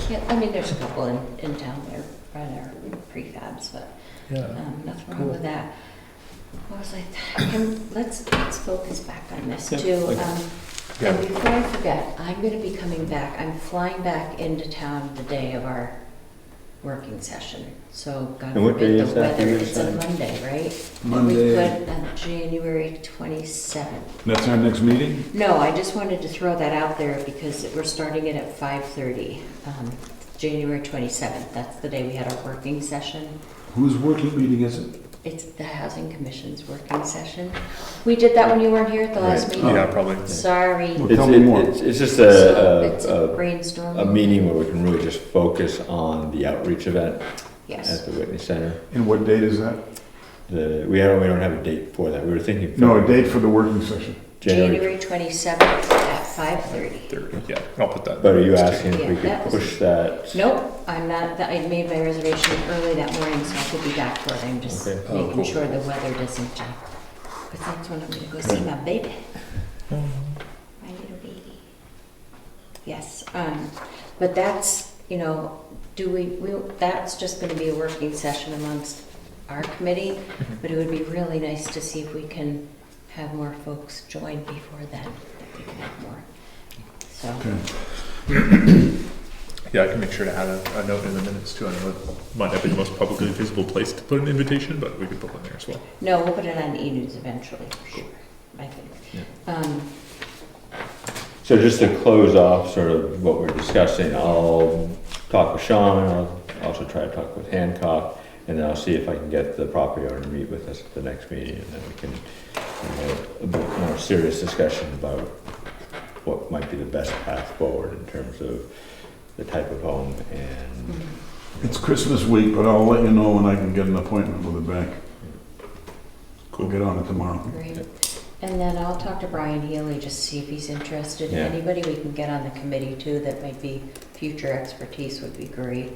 Yeah, there's a couple in town there, right there, prefabs, but Yeah. Nothing wrong Cool. with that. What was let's focus back on this Yeah, too. okay. And Yeah. before I forget, I'm gonna be coming back, I'm flying back into town the day of our working session. So God And what forbid day the is that weather, you it's a decide? Monday, right? Monday. And we put January 27th. That's our next meeting? No, I just wanted to throw that out there because we're starting it at 5:30. January 27th, that's the day we had our working session. Whose working meeting is it? It's the Housing Commission's working session. We did that when you weren't here at the last Right. meeting. Yeah, probably. Sorry. Well, tell me more. It's just So it's a a brainstorming. meeting where we can really just focus on the outreach event Yes. at the Whitney Center. And what date is that? We don't have a date for that. We were thinking. No, a date for the working session. January 27th at 5:30. 30, yeah, I'll put that. But are you asking if we Yeah, that could was- push that? Nope, I'm not, I made my reservation early that morning, so I could be back for it. I'm just Okay. Oh, making cool. sure the weather doesn't, because that's when I'm gonna go see my baby. My little baby. Yes, but that's, you know, that's just gonna be a working session amongst our committee, but it would be really nice to see if we can have more folks join before then, that we can have more. So, Okay. Yeah, I can make sure to add a note in the minutes too. I know it might not be the most publicly visible place to put an invitation, but we could put one there as well. no, we'll put it on e-news eventually, for sure, I think. So just to close off sort of what we're discussing, I'll talk with Sean, I'll also try to talk with Hancock, and then I'll see if I can get the property owner to meet with us at the next meeting, and then we can have a bit more serious discussion about what might be the best path forward in terms of the type of home and, It's Christmas week, but I'll let you know when I can get an appointment with the bank. We'll get on it tomorrow. Great. And then I'll talk to Brian Healy, just see if he's interested. Yeah. Anybody we can get on the committee too, that might be future expertise would be great.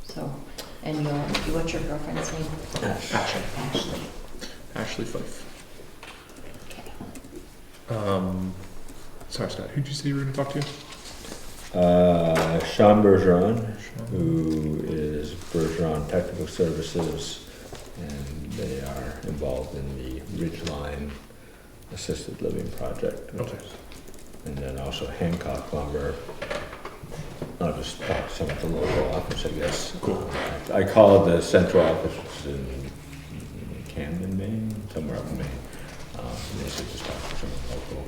So, and what's your girlfriend's name? Ashley. Ashley. Ashley Fife. Okay. Sorry, Scott, who'd you say you were gonna talk to? Sean Bergeron, who is Bergeron Technical Services, and they are involved in the Ridgeline Assisted Living Project. Okay. And then also Hancock Lumber. I'll just talk to some at the local office, I guess. Cool. I called the central office, which is in Camden, Maine, somewhere up in Maine. And they said just talk to someone local.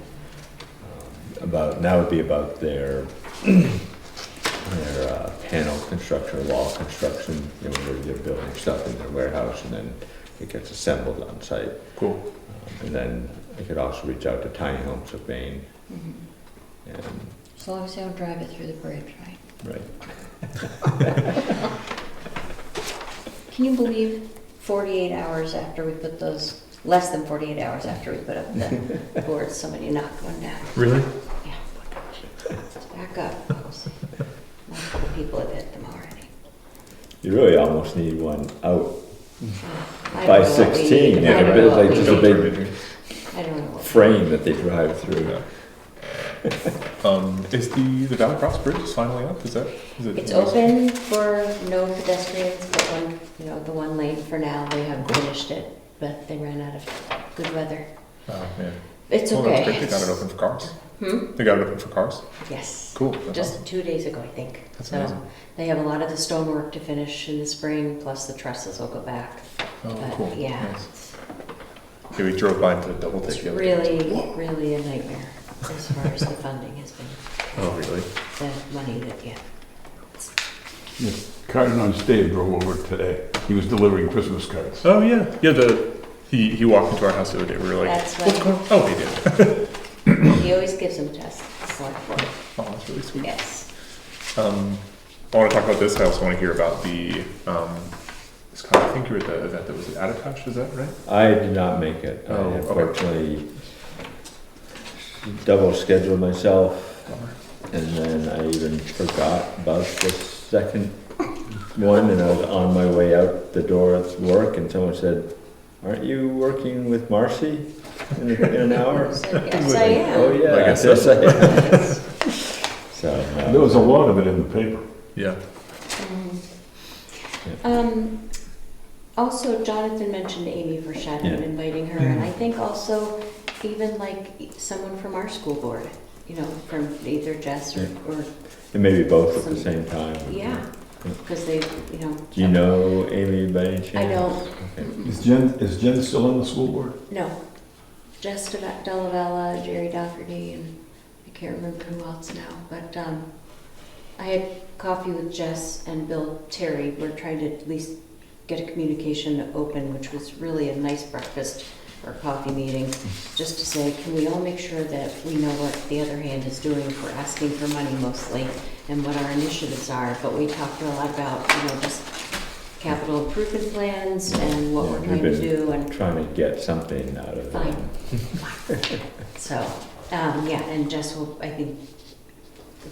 That would be about their panel construction, wall construction, you know, where they're building stuff in their warehouse and then it gets assembled on site. Cool. And then I could also reach out to Tiny Homes of Maine. Mhm. And, As long as they don't drive it through the bridge, right? right. Can you believe 48 hours after we put those, less than 48 hours after we put up the boards, somebody knocked one down? Really? Yeah. Back up, folks. Multiple people have hit them already. You really almost need one out I by don't know what we 16. need. Yeah, I don't but know it's like what just we a need. big I don't know what. frame that they drive through. Is the Valley Cross Bridge finally up? Is it? It's open for no pedestrians, but the one lane for now, they haven't finished it, but they ran out of good weather. Oh, man. It's Well, that's okay. great. They got it open for cars. Hmm? They got it open for cars? Yes. Cool. That's Just awesome. 2 days ago, I think. That's So amazing. they have a lot of the stonework to finish in the spring, plus the trusses will go back. Oh, But cool. yeah, Nice. Yeah, we drove by and did a double take. it's the other day. really, really a nightmare as far as the funding has been, Oh, really? the money that, yeah. Yes, Cardinal Dave drove over today. He was delivering Christmas cards. Oh, yeah. Yeah, he walked into our house the other day. We were like, That's what's right. going on? Oh, he did. He always gives them to us, the select board. Oh, that's really sweet. Yes. I want to talk about this. I also want to hear about Scott, I think you were at the event that was at Attitash, is that right? I did not make it. Oh, I okay. unfortunately double scheduled myself, Bummer. and then I even forgot about the second one, and I was on my way out the door at work, and someone said, "Aren't you working with Marcy in an hour?" I said, yes, I am. Oh yeah, I guess yes, so. I am. Yes. So There was a lot of it in the paper. Yeah. Mhm. Also, Jonathan mentioned Amy Frechette Yeah. and inviting her, and I think also even like someone from our school board, you know, from either Jess or And maybe both at the same time. yeah, because they, you know. Do you know Amy by any chance? I don't. Okay. Is Jen still on the school board? No, Jess Delavella, Jerry Dougherty, and I can't remember who else now, but I had coffee with Jess and Bill Terry. We're trying to at least get a communication open, which was really a nice breakfast or coffee meeting, just to say, can we all make sure that we know what the other hand is doing for asking for money mostly, and what our initiatives are. But we talked a lot about, you know, just capital improvement plans and what Yeah, we're we've trying to been do, and Trying to get something out of fine. them. So, yeah, and Jess will, I think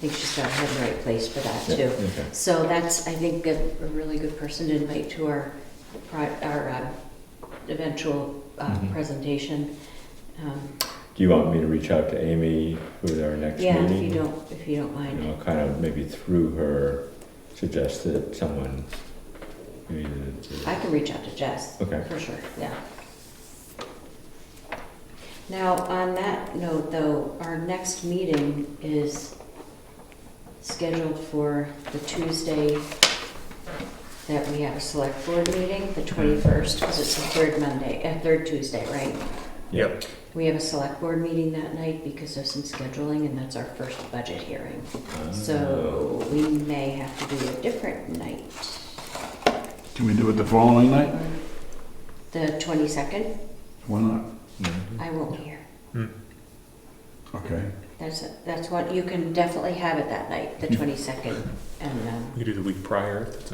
she's got her in the right place for that Yeah, too. okay. So that's, I think, a really good person to invite to our eventual Mhm. presentation. Do you want me to reach out to Amy for our next Yeah, meeting? if you don't You mind. know, kind of maybe through her, suggest that someone, maybe I can reach out to Jess. Okay. For sure, yeah. Now, on that note, though, our next meeting is scheduled for the Tuesday that we have a select board meeting, the 21st, because it's the third Tuesday, right? Yep. We have a select board meeting that night because of some scheduling, and that's our first budget hearing. So we may have to do a different night. Can we do it the following night? The 22nd, Why not? I won't be here. Okay. That's what, you can definitely have it that night, the 22nd. And, We could do the week prior. If that's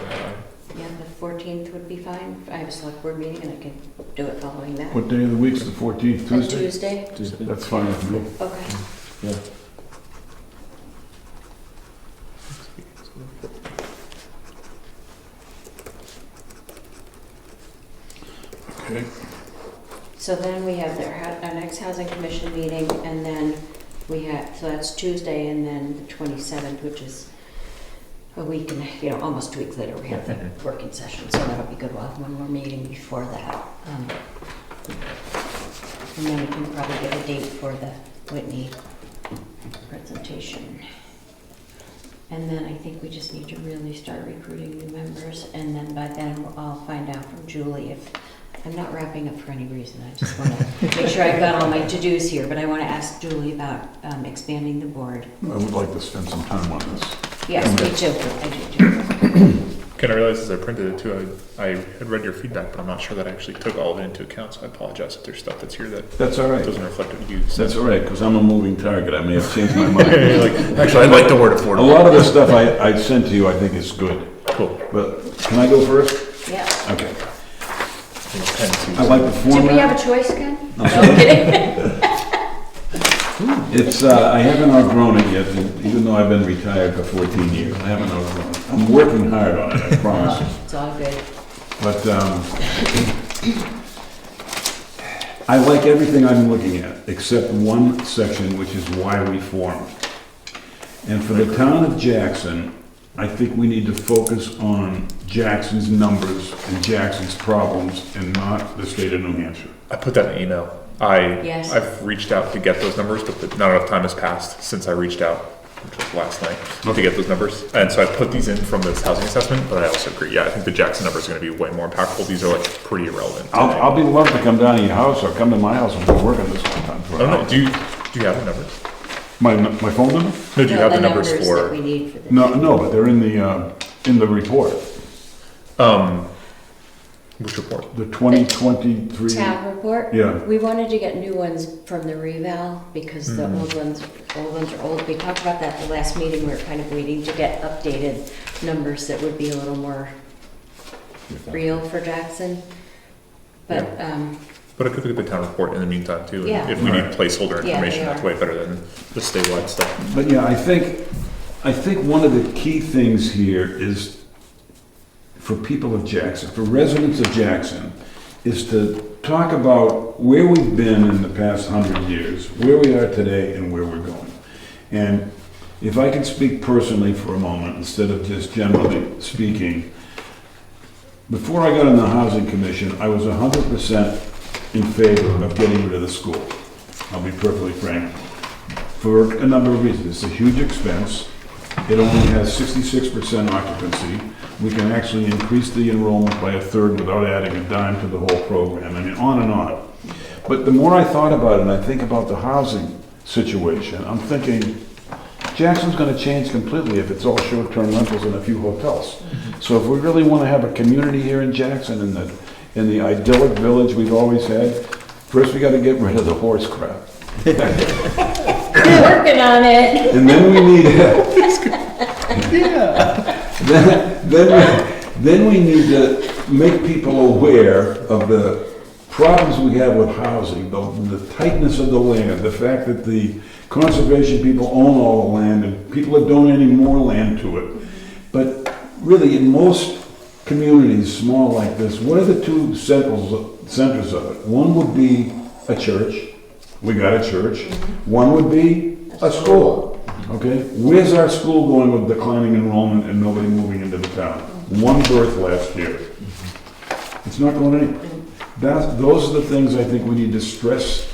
yeah, the 14th would be fine. I have a select board meeting and I can do it following that. What day of the week's the 14th, A Tuesday? Tuesday? Tuesday? That's fine with me. Okay. Yeah. Okay. So then we have our next housing commission meeting, and then we have, so that's Tuesday, and then the 27th, which is a week and, you know, almost 2 weeks later, we have the working session, so that'll be good. We'll have one more meeting before that. And then we can probably get a date for the Whitney presentation. And then I think we just need to really start recruiting new members, and then by then I'll find out from Julie if, I'm not wrapping up for any reason, I just want to make sure I've got all my to-dos here, but I want to ask Julie about expanding the board. I would like to spend some time on this. Yes, me too, I do too. Can I realize as I printed it too, I had read your feedback, but I'm not sure that I actually took all of it into account, so I apologize if there's stuff that's here that That's all right. doesn't reflect what you said. That's all right, because I'm a moving target. I may have changed my mind. You're like, actually, I like the word A affordable. lot of the stuff I sent to you, I think is good. Cool. But can I go first? Yeah. Okay. Pen too. I like the Do we have format. a choice, Ken? No, I'm kidding. It's, I haven't outgrown it yet, and even though I've been retired for 14 years. I haven't outgrown it. I'm working hard on it, I promise. It's all good. But I like everything I'm looking at, except one section, which is why we formed. And for the town of Jackson, I think we need to focus on Jackson's numbers and Jackson's problems and not the state of New Hampshire. I put that in an email. Yes. I've reached out to get those numbers, but not enough time has passed since I reached out, which was last night, to get those numbers. And so I put these in from this housing assessment, but I also agree, yeah, I think the Jackson numbers are gonna be way more impactful. These are like pretty irrelevant. I'll be loved to come down to your house or come to my house and we'll work on this one time. I don't know, do you have the numbers? My phone number? No, do you have the numbers that for, we need for the. No, but they're in the report, which report? the 2023. Town report? Yeah. We wanted to get new ones from the reval because the old ones are old. We talked about that at the last meeting. We were kind of waiting to get updated numbers that would be a little more real for Jackson. But, But I could look at the town report in the meantime too. and Yeah. If we need Right. placeholder Yeah, information, they that's are. way better than the statewide stuff. But yeah, I think one of the key things here is for people of Jackson, for residents of Jackson, is to talk about where we've been in the past 100 years, where we are today, and where we're going. And if I can speak personally for a moment, instead of just generally speaking, before I got on the housing commission, I was 100% in favor of getting rid of the school. I'll be perfectly frank. For a number of reasons. It's a huge expense. It only has 66% occupancy. We can actually increase the enrollment by a third without adding a dime to the whole program. I mean, on and on. But the more I thought about it, and I think about the housing situation, I'm thinking, Jackson's gonna change completely if it's all short-term rentals and a few hotels. So if we really wanna have a community here in Jackson, in the idyllic village we've always had, first we gotta get rid of the horse crap. We're working on it. And then we need, then we need to make people aware of the problems we have with housing, the tightness of the land, the fact that the conservation people own all the land and people are donating more land to it. But really, in most communities, small like this, what are the two centers of it? One would be a church. We got a church. One would be a school. Okay? Where's our school going with declining enrollment and nobody moving into the town? One birth last year. It's not going anywhere. Those are the things I think we need to stress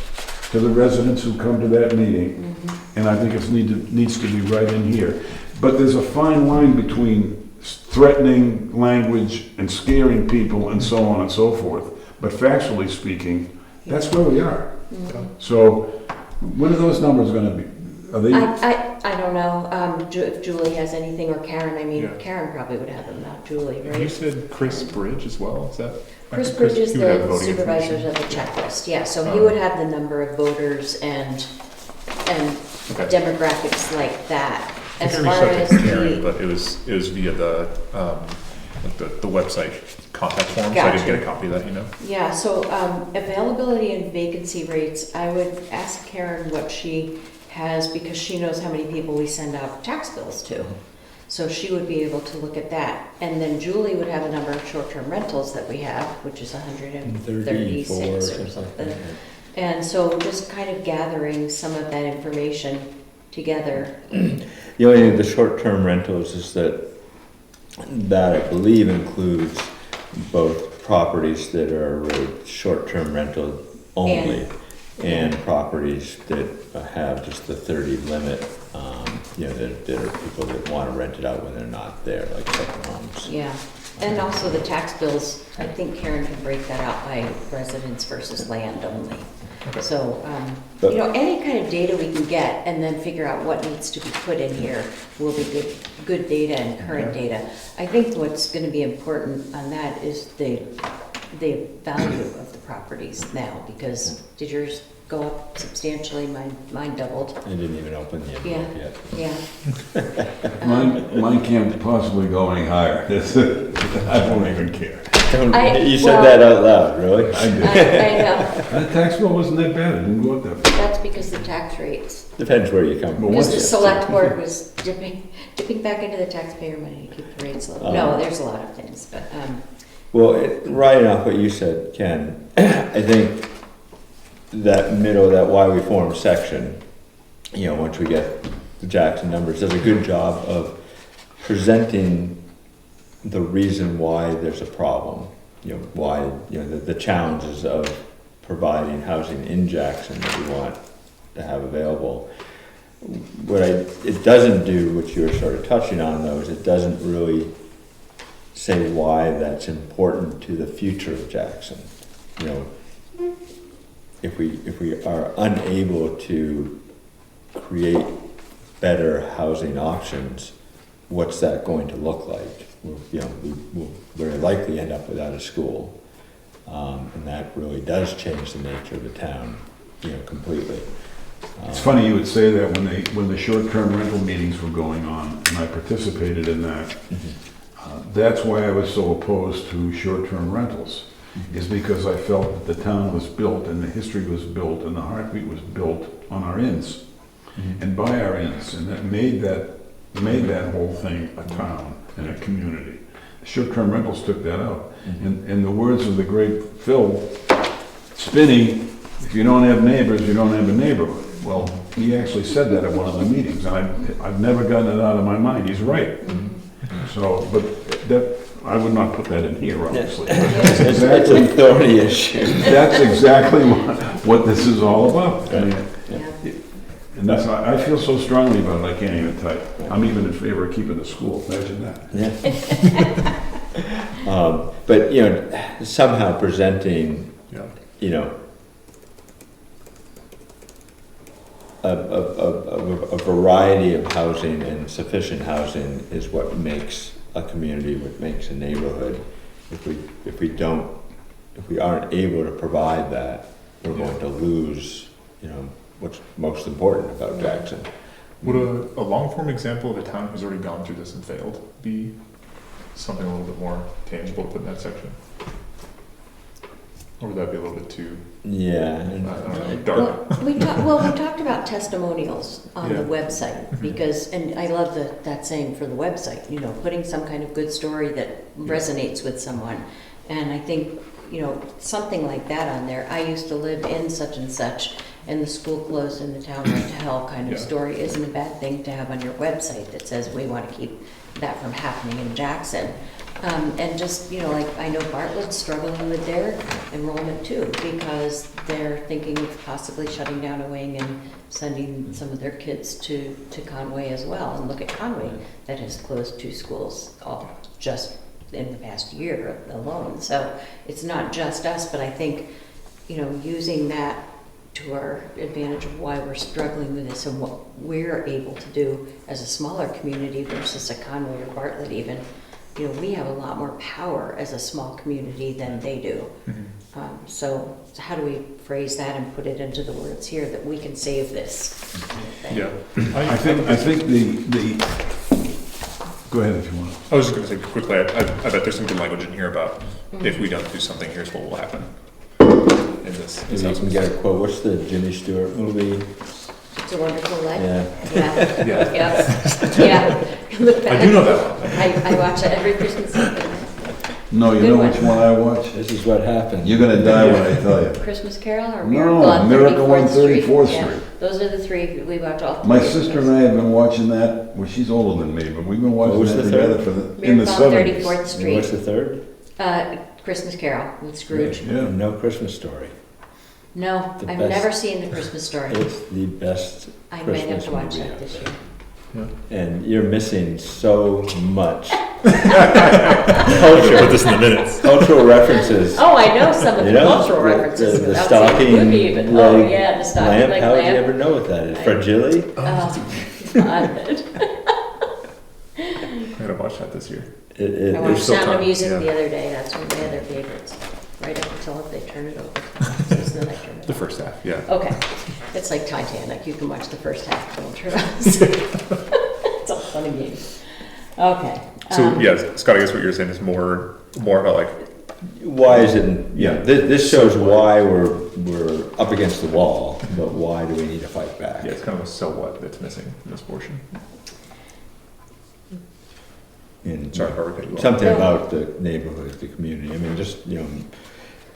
to the residents who come to that meeting, and I think it needs to be right in here. But there's a fine line between threatening language and scaring people and so on and so forth. But factually speaking, that's where we are. So when are those numbers going to be? Are they? I don't know if Julie has anything, or Karen. I mean, Yeah. Karen probably would have them, not Julie, And you right? said Chris Bridge as well, is that? I Chris think Bridge is he would have the voting supervisor information. of the checklist, yeah, so he would have the number of voters and Okay. demographics like that. I As think I far reached out as to Karen, the, but it was via the, like the website contact form, so I Gotcha. didn't get a copy of that, you know? yeah, so availability and vacancy rates, I would ask Karen what she has, because she knows how many people we send out tax bills to. So she would be able to look at that. And then Julie would have a number of short-term rentals that we have, which is 136 or something. And so just kind of gathering some of that information together. The only thing with the short-term rentals is that I believe includes both properties that are really short-term rental only and properties that have just the 30 limit, that are people that want to rent it out when they're not there, like second homes. Yeah. And also the tax bills, I think Karen can break that out by residence versus land only. So, any kind of data we can get and then figure out what needs to be put in here will be good data and current data. I think what's going to be important on that is the value of the properties now, because did yours go up substantially? Mine doubled. I didn't even open the envelope yet. Yeah. Mine can't possibly go any higher. I don't even care. You said that out loud, really? I did. I know. The tax bill wasn't that bad. It didn't go up that bad. That's because the tax rates. Depends where you come from. Because the What's- select board was dipping back into the taxpayer money to keep the rates low. No, there's a lot of things, but, Well, right off what you said, Ken, I think that middle, that why we formed section, once we get the Jackson numbers, does a good job of presenting the reason why there's a problem, why, the challenges of providing housing in Jackson that we want to have available. What it doesn't do, which you were sort of touching on though, is it doesn't really say why that's important to the future of Jackson. If we are unable to create better housing options, what's that going to look like? We'll very likely end up without a school, and that really does change the nature of the town, completely. It's funny you would say that when the short-term rental meetings were going on, and I participated in that. That's why I was so opposed to short-term rentals, is because I felt that the town was built and the history was built and the heartbeat was built on our inns and by our inns, and that made that whole thing a town and a community. Short-term rentals took that out. In the words of the great Phil Spinney, if you don't have neighbors, you don't have a neighborhood. Well, he actually said that at one of the meetings, and I've never gotten it out of my mind. He's right. So, but that I would not put that in here, obviously. It's That's a exactly, thorny issue. that's exactly what this is all about. I mean, Yeah. and that's, I feel so strongly about it, I can't even type. I'm even in favor of keeping the school, imagine that. Yeah. But, you know, somehow presenting, Yeah. you know, a variety of housing and sufficient housing is what makes a community, what makes a neighborhood. If we aren't able to provide that, we're going to lose, you know, what's most important about Jackson. Would a long-form example of a town who's already gone through this and failed be something a little bit more tangible to put in that section? Or would that be a little bit too, Yeah. I don't know, Well, dark? we talked about testimonials on the Yeah. website, because, and I love that saying for the website, you know, putting some kind of good story that resonates with someone. And I think, you know, something like that on there, I used to live in such and such, and the school closed and the town went to hell kind of Yeah. story isn't a bad thing to have on your website that says we want to keep that from happening in Jackson. And just, you know, like, I know Bartlett's struggling with their enrollment too, because they're thinking of possibly shutting down a wing and sending some of their kids to Conway as well. And look at Conway, that has closed 2 schools all just in the past year alone. So it's not just us, but I think, you know, using that to our advantage of why we're struggling with this and what we're able to do as a smaller community versus a Conway or Bartlett even. You know, we have a lot more power as a small community than they do. So how do we phrase that and put it into the words here that we can save this? Yeah. I think the, go ahead if you want. I was just gonna say quickly, I bet there's some good language in here about if we don't do something, here's what will happen. In this. Maybe you can get a quote. What's the Jimmy Stewart movie? It's a Wonderful Life. Yeah. Yeah, Yeah. yeah. Look I do know that one. I watch it every Christmas Eve. No, you Good know one. which one I watch? This is what happened. You're gonna die when I tell you. Christmas Carol or No, Miracle on Miracle on 34th 34th Yeah, Street. those are the 3 we watch all. 3 My of sister those. and I have been watching that, well, she's older than me, but we've been watching was that the together third? for in the Miracle on 70s. 34th And Street. what's the third? Christmas Carol with Scrooge. Yeah. No Christmas Story. No, The I've best. never seen the Christmas Story. It's the best I might have Christmas to watch movie that out this there. year. And you're missing so much Put this in the minutes. cultural references. Oh, I know some of You the know, cultural references the without seeing stocking the movie even. Oh, leg yeah, the stocking lamp. leg How would you lamp. ever know what that is? Fragile? Oh, God. I'm gonna watch that this year. I watched still Sound of time, Music yeah. the other day. That's one of my other favorites. Right up until they turn it over. So then I turn it The off. first half, yeah. Okay. It's like Titanic. You can watch the first half, don't turn it on. It's a funny game. Okay. So, yeah, Scott, I guess what you're saying is more about like, Why is it? Yeah. This shows why we're up against the wall, but why do we need to fight back? yeah, it's kind of a so what that's missing in this portion. And Sorry, Barbara, cut you off. something No. about the neighborhood, the community. I mean, just, you know,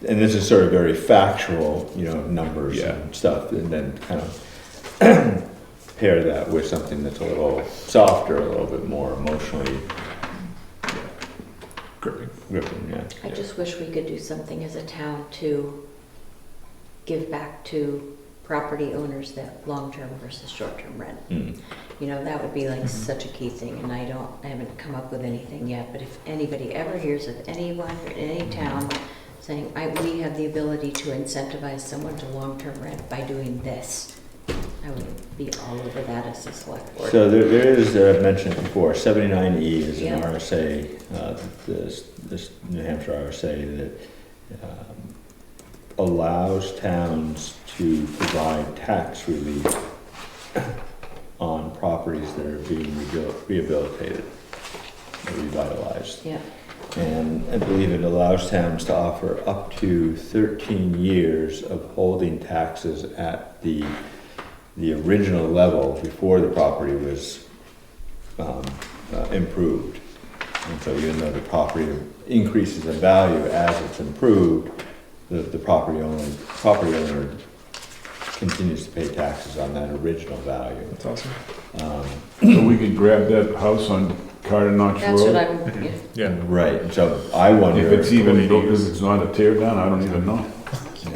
and this is sort of very factual, you know, numbers Yeah. and stuff, and then kind of pair that with something that's a little softer, a little bit more emotionally Gripping. gripping. Yeah. I just wish we could do something as a town to give back to property owners that long-term versus short-term rent. Mm. You know, that would be like such a key thing, and I haven't come up with anything yet, but if anybody ever hears of anyone in any town saying, we have the ability to incentivize someone to long-term rent by doing this, I would be all over that as a select board. So there is, I've mentioned it before, 79E is an Yeah. RSA, this New Hampshire RSA that allows towns to provide tax relief on properties that are being rehabilitated or revitalized. Yeah, And I believe it allows towns to offer up to 13 years of holding taxes at the original level before the property was improved. And so even though the property increases in value as it's improved, the property owner continues to pay taxes on that original value. That's awesome. So we could grab that house on Carter Notch That's what Road. I'm, yeah. Yeah. Right, and so I wonder. If it's even, Ladies. if it's not a tear down, I don't even know.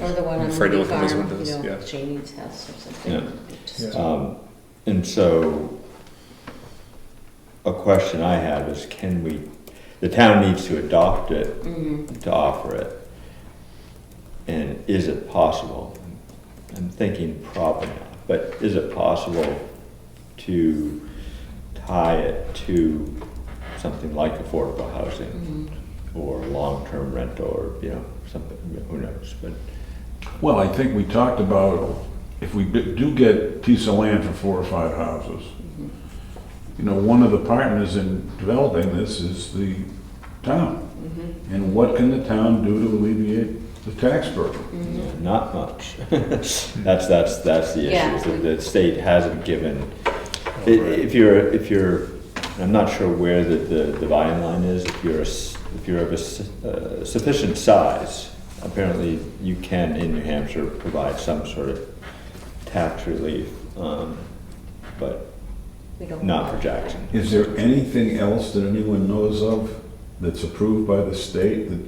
Or the one on Afraid to Moody look in those Farm, windows, you know, yeah. Janie's house or something. Yeah. Just- And so, a question I have is, can we, the town needs to adopt it, to offer it. And is it possible? I'm thinking probably not, but is it possible to tie it to something like affordable housing? Or long-term rental, or, you know, something, who knows, but. Well, I think we talked about, if we do get a piece of land for 4 or 5 houses, you know, one of the partners in developing this is the town. And what can the town do to alleviate the tax burden? Yeah, not much. That's the Yeah. issue, is that the state hasn't given, if you're, I'm not sure where the dividing line is, if you're of a sufficient size, apparently you can, in New Hampshire, provide some sort of tax relief, but We don't. not for Jackson. Is there anything else that anyone knows of that's approved by the state that,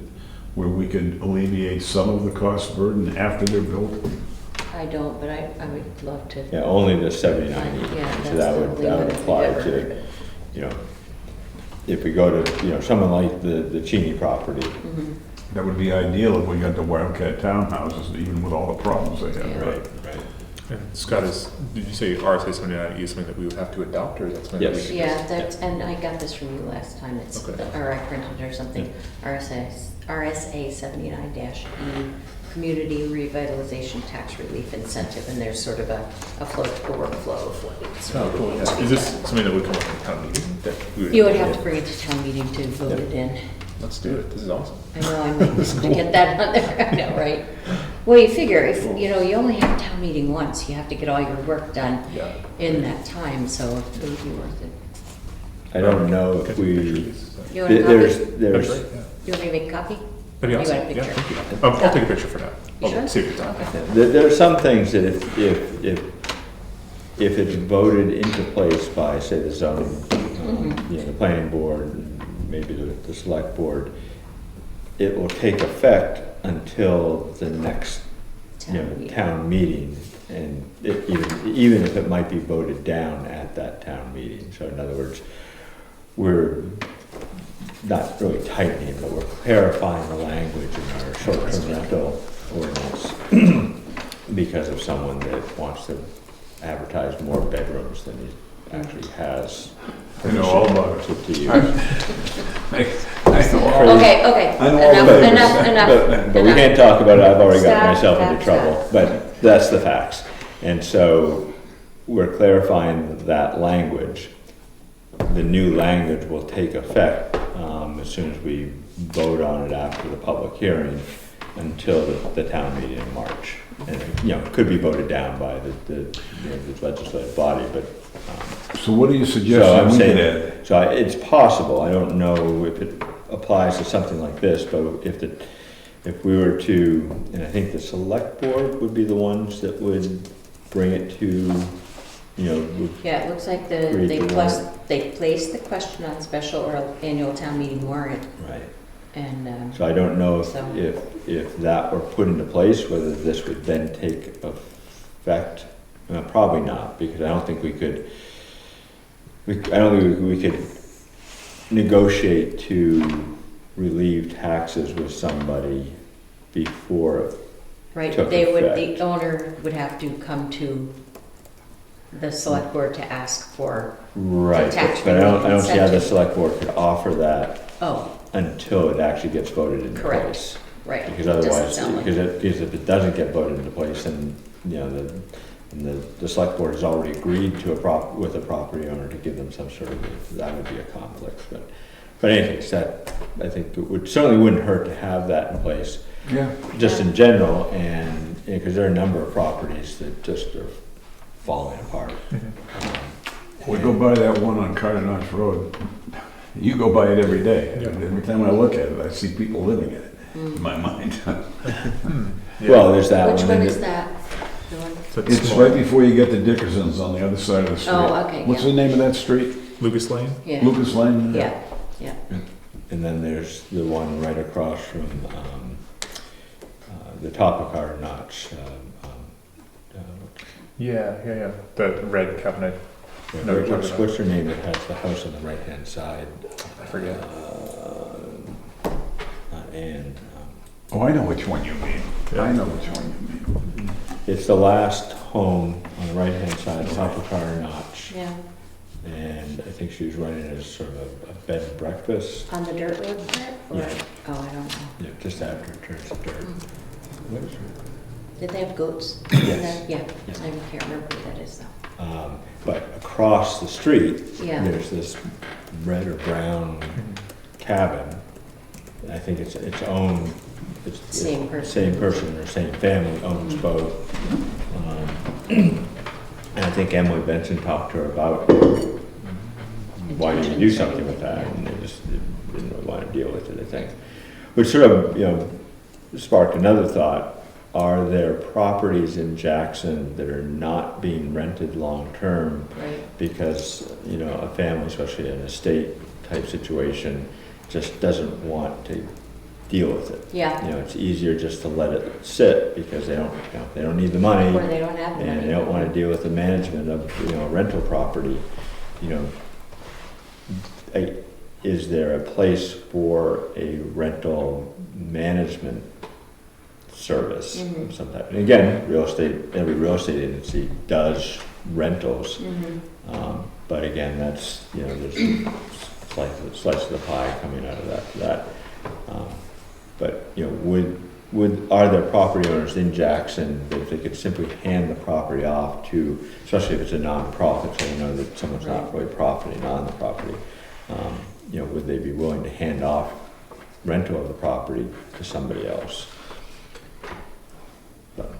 where we could alleviate some of the cost burden after they're built? I don't, but I would love to. Yeah, only the 79E, Yeah, so that's that the would, only that one would we've apply ever to, heard you know, if we go to, you know, someone like the Cheney property, That would be ideal if we got the Wildcat townhouses, even with all the problems they have. Yeah. right. And Scott, did you say RSA 79E is something that we would have to adopt, or is that something that we Yes. could Yeah, just- that's, and I got this from you last time, it's, Okay. or I printed it or something, RSA 79-E, Community Revitalization Tax Relief Incentive, and there's sort of a workflow of what it's. Oh, cool. Yeah. Is this something that would come up at town meeting? That we You would have to bring it to town meeting to vote it in. Let's do it. This is awesome. I know, I might need to get that on there, I know, right? Well, you figure, if, you know, you only have town meeting once, you have to get all your work done Yeah. in that time, so it would be worth it. I don't know if Get the we, pictures. You want a there's, copy? there's, That'd be great, yeah. You want me to make a copy? That'd be You awesome. want a Yeah, picture? thank you. I'll take a picture for now. You I'll sure? see if it's on. Okay. there are some things that if it's voted into place by, say, the zoning, you know, the planning board, and maybe the select board, it will take effect until the next, you know, Town meeting. town meeting, and even if it might be voted down at that town meeting. So in other words, we're not really tightening, but we're clarifying the language in our short-term rental ordinance because of someone that wants to advertise more bedrooms than he actually has. I know all about it. To use. I know all. Okay, I know all enough, the enough, neighbors. enough. But we can't talk about it, I've already got Stop, myself stop, into trouble, but that's the facts. And so we're clarifying that language. The new language will take effect as soon as we vote on it after the public hearing until the town meeting in March. And, you know, it could be voted down by the legislative body, but So what do you so suggest I'm we could saying, add? so it's possible, I don't know if it applies to something like this, but if we were to, and I think the select board would be the ones that would bring it to, you know, Yeah, it looks like Read they the placed the question on special or annual town meeting warrant, right. and, So I don't know So- if that were put into place, whether this would then take effect. Probably not, because I don't think we could negotiate to relieve taxes with somebody before it right, took the effect. owner would have to come to the select board to ask for, Right, tax but I don't see how the incentive. select board could offer that oh, until it actually gets voted into Correct. place. right. Because Doesn't otherwise, sound like- because if it doesn't get voted into place, then, you know, the select board has already agreed to with a property owner to give them some sort of, that would be a conflict, but anyways, that, I think it certainly wouldn't hurt to have that in place, Yeah. just in general, and, because there are a number of properties that just are falling apart. We go by that one on Carter Notch Road. You go by it every day. Yeah. Every time I look at it, I see people living in it, in my mind. Well, there's that one. Which one and is it- that? The one- So It's small. right before you get to Dickerson's on the other side of the street. Oh, okay, What's yeah. the name of that street? Lucas Lane? Yeah, Lucas Lane? yeah, yeah. And then there's the one right across from the Topicar Notch. Yeah. The red cabinet. No, you're talking about- What's her name that has the house on the right-hand side? I forget. Not Ann. Oh, I know which one you mean. Yeah. I know which one you mean. It's the last home on the right-hand side, Topicar Notch. Yeah, And I think she was running it as sort of a bed and breakfast, on the dirt road part, or, Yeah. oh, I don't know. you know, just after it turns to dirt. What is her? Did they have goats? Yes. Yeah, Yeah. I can't remember who that is though. But across the street, Yeah. there's this red or brown cabin. I think it's its own. It's Same person. Same person or same family owns both. And I think Emily Benson talked to her about why did you do something with that, and they just didn't really want to deal with it, I think. Which sort of, sparked another thought. Are there properties in Jackson that are not being rented long-term Right. because, a family, especially an estate type situation, just doesn't want to deal with it? Yeah, It's easier just to let it sit because they don't need the money. or they don't have the money. And they don't want to deal with the management of, a rental property, is there a place for a rental management service Mhm. of some type? And again, every real estate agency does rentals, but again, that's, there's slice of the pie coming out of that. But, are there property owners in Jackson that if they could simply hand the property off to, especially if it's a nonprofit, so that someone's not really profiting on the property, would they be willing to hand off rental of the property to somebody else? But,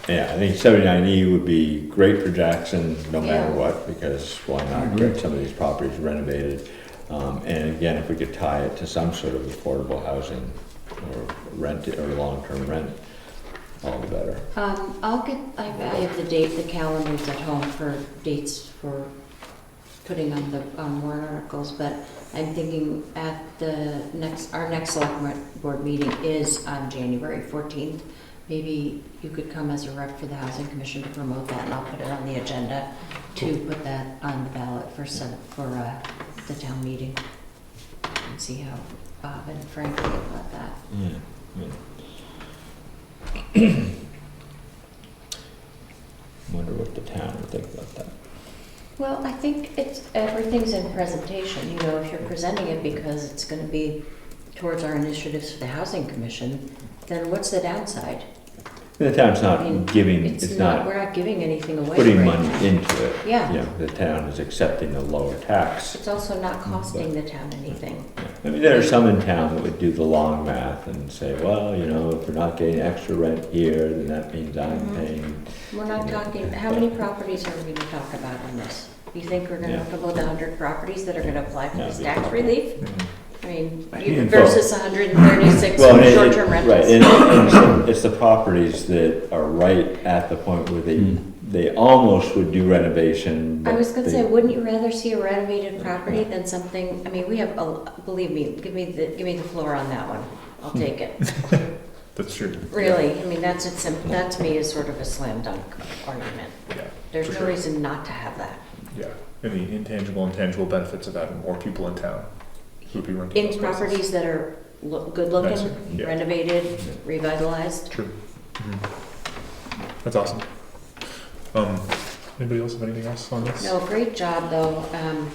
yeah, I think 79E would be great for Jackson no matter Yeah. what, because why I not agree. get some of these properties renovated? And again, if we could tie it to some sort of affordable housing or rent or long-term rent, all the better. I have the calendars at home for dates for putting on the warrant articles, but I'm thinking our next select board meeting is on January 14th. Maybe you could come as a rep for the Housing Commission to promote that, and I'll put it on the agenda to put that on the ballot for the town meeting. And see how Bob and Frank feel about that. Wonder what the town would think about that. Well, I think everything's in presentation, if you're presenting it because it's gonna be towards our initiatives for the Housing Commission, then what's the downside? The town's I mean, not giving, it's not we're not giving anything away. putting right money now. into it. Yeah. The town is accepting a lower tax. It's also not costing the town anything. I mean, there are some in town that would do the long math and say, well, if we're not getting extra rent here, then that means I'm paying. We're not talking, how many properties are we gonna talk about on this? You think we're gonna have about 100 properties that are gonna apply for No, this it'd be tax probably- relief? Mhm. I mean, handful. versus 136 Well, and short-term right, rentals. it's the properties that are right at the point where Hmm. they almost would do renovation. I but was gonna they- say, wouldn't you rather see a renovated property than something, I mean, we have, believe me, give me the floor on that one. I'll take it. That's true. Really, I mean, that to me is sort of a slam dunk argument. Yeah. There's for no sure. reason not to have that. Yeah, and the intangible and tangible benefits of having more people in town who would be renting those In places. properties that are good Nicer, looking, yeah. renovated, revitalized. True. That's awesome. Anybody else have anything else on this? No, great job though. And,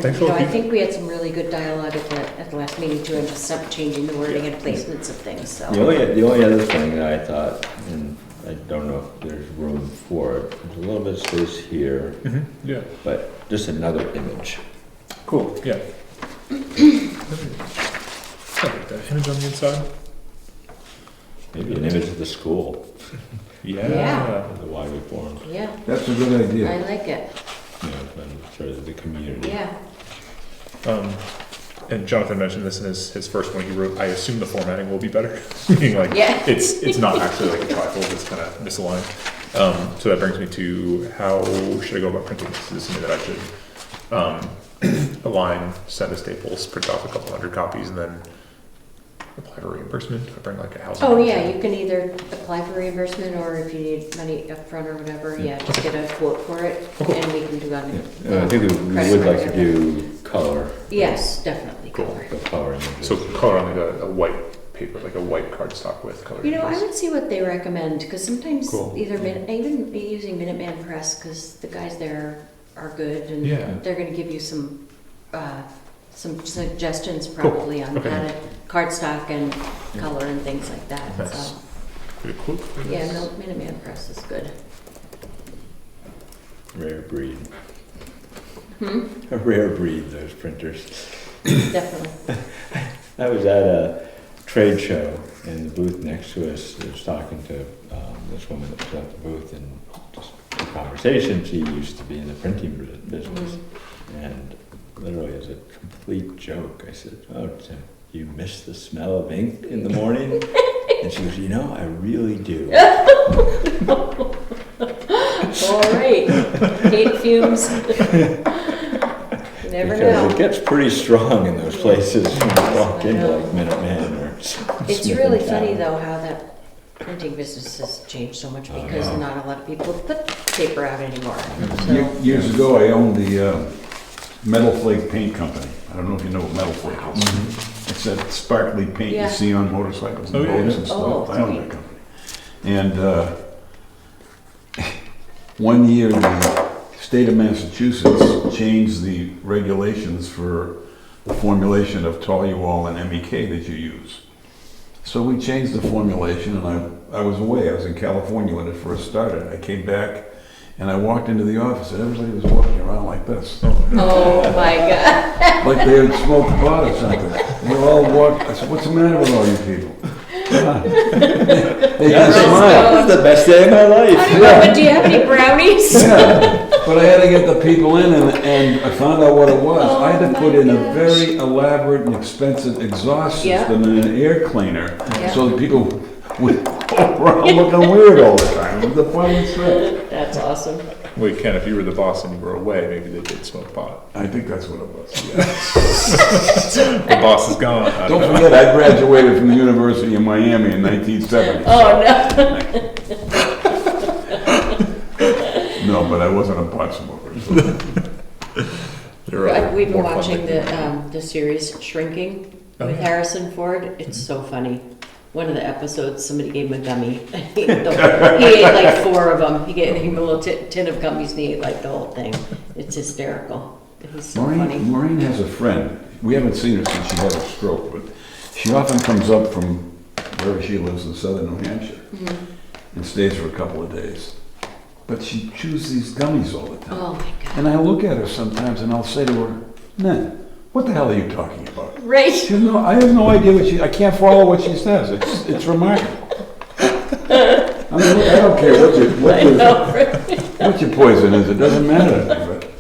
Thanks for all I the feedback. think we had some really good dialogue at the last meeting too, and just some changing the wording and placements of things, so. The only other thing that I thought, and I don't know if there's room for it, there's a little bit of space here, Yeah. but just another image. Cool. Yeah. That image on the inside. Maybe an image of the school, Yeah. the Wylie Forum, Yeah, That's a good I idea. like it, and sort of the community. yeah. And Jonathan mentioned this in his first one he wrote. I assume the formatting will be better. Meaning like Yeah. it's not actually like a trifold. It's kind of misaligned. So that brings me to how should I go about printing this? Is this something that I should align, send to Staples, print off a couple hundred copies, and then apply for reimbursement? I bring like a housing. Oh, yeah, voucher? you can either apply for reimbursement, or if you need money upfront or whatever, yeah, just get a quote for it, Okay. and we can do that. I think we would like to do color. Yes, definitely, Cool. color. The color images. So color on like a white paper, like a white cardstock with color. You know, I images. would see what they recommend, because sometimes Cool. either, even be using Minuteman Press, because the guys there are good, and Yeah. they're gonna give you some suggestions probably on Okay. how to cardstock and color and things like that, Nice. so. Get a quote for Yeah, this. no, Minuteman Press is good. Rare breed. Hmm, A rare breed, those printers. definitely. I was at a trade show, and the booth next to us, I was talking to this woman that was at the booth, and just a conversation. She used to be in the printing business, and literally as a complete joke, I said, "Oh, Tim, do you miss the smell of ink in the morning?" And she goes, "You know, I really do." All right, hate fumes. You never Because it know. gets pretty strong in those places when you walk I into know. like Minuteman or It's Smith really and funny Town. though how that printing business has changed so much, Oh, because yeah. not a lot of people put paper out anymore. Ye- So, Years ago, I owned the Metal Flake Paint Company. I don't know if you know what Metal Flake is. It's that sparkly paint you Yeah. see on motorcycles and Oh, yeah, boats yeah. and Oh, stuff. I owned sweet. that company. And one year, the state of Massachusetts changed the regulations for the formulation of toluol and MEK that you use. So we changed the formulation, and I was away. I was in California when it first started. I came back, and I walked into the office, and everybody was walking around like this. oh my God. Like they had smoked pot or something. They all walked, I said, "What's the matter with all you people?" They Yeah, just this smiled. is the best day of my life. I don't know, but do you have any brownies? Yeah, but I had to get the people in, and I found out what it was. I had Oh to put my in a gosh. very elaborate and expensive exhaust Yeah. system and an air cleaner, Yeah. so that people would go around looking weird all the time. It was the funniest thing. That's awesome. Wait, Ken, if you were the boss and you were away, maybe they did smoke pot. I think that's what it was. Yeah. The boss is gone. I Don't know. forget, I graduated from the University of Miami in 1970. Oh, no. No, but I wasn't a pot smoker. So. You're right. We've been More fun watching than- the series Shrinking Oh, with yeah. Harrison Ford. It's so funny. One of the episodes, somebody gave him a gummy. He ate like 4 of them. He gave him a little tin of gummies, and he ate like the whole thing. It's hysterical. He's so funny. Maureen has a friend. We haven't seen her since she had a stroke, but she often comes up from wherever she lives in southern New Hampshire and stays for a couple of days. But she chews these gummies all the time. Oh, my God. And I look at her sometimes and I'll say to her, "Nan, what the hell are you talking about?" Right. I have no idea I can't follow what she says. It's remarkable. I mean, I don't care I know, right? what your poison is, it doesn't matter to me, but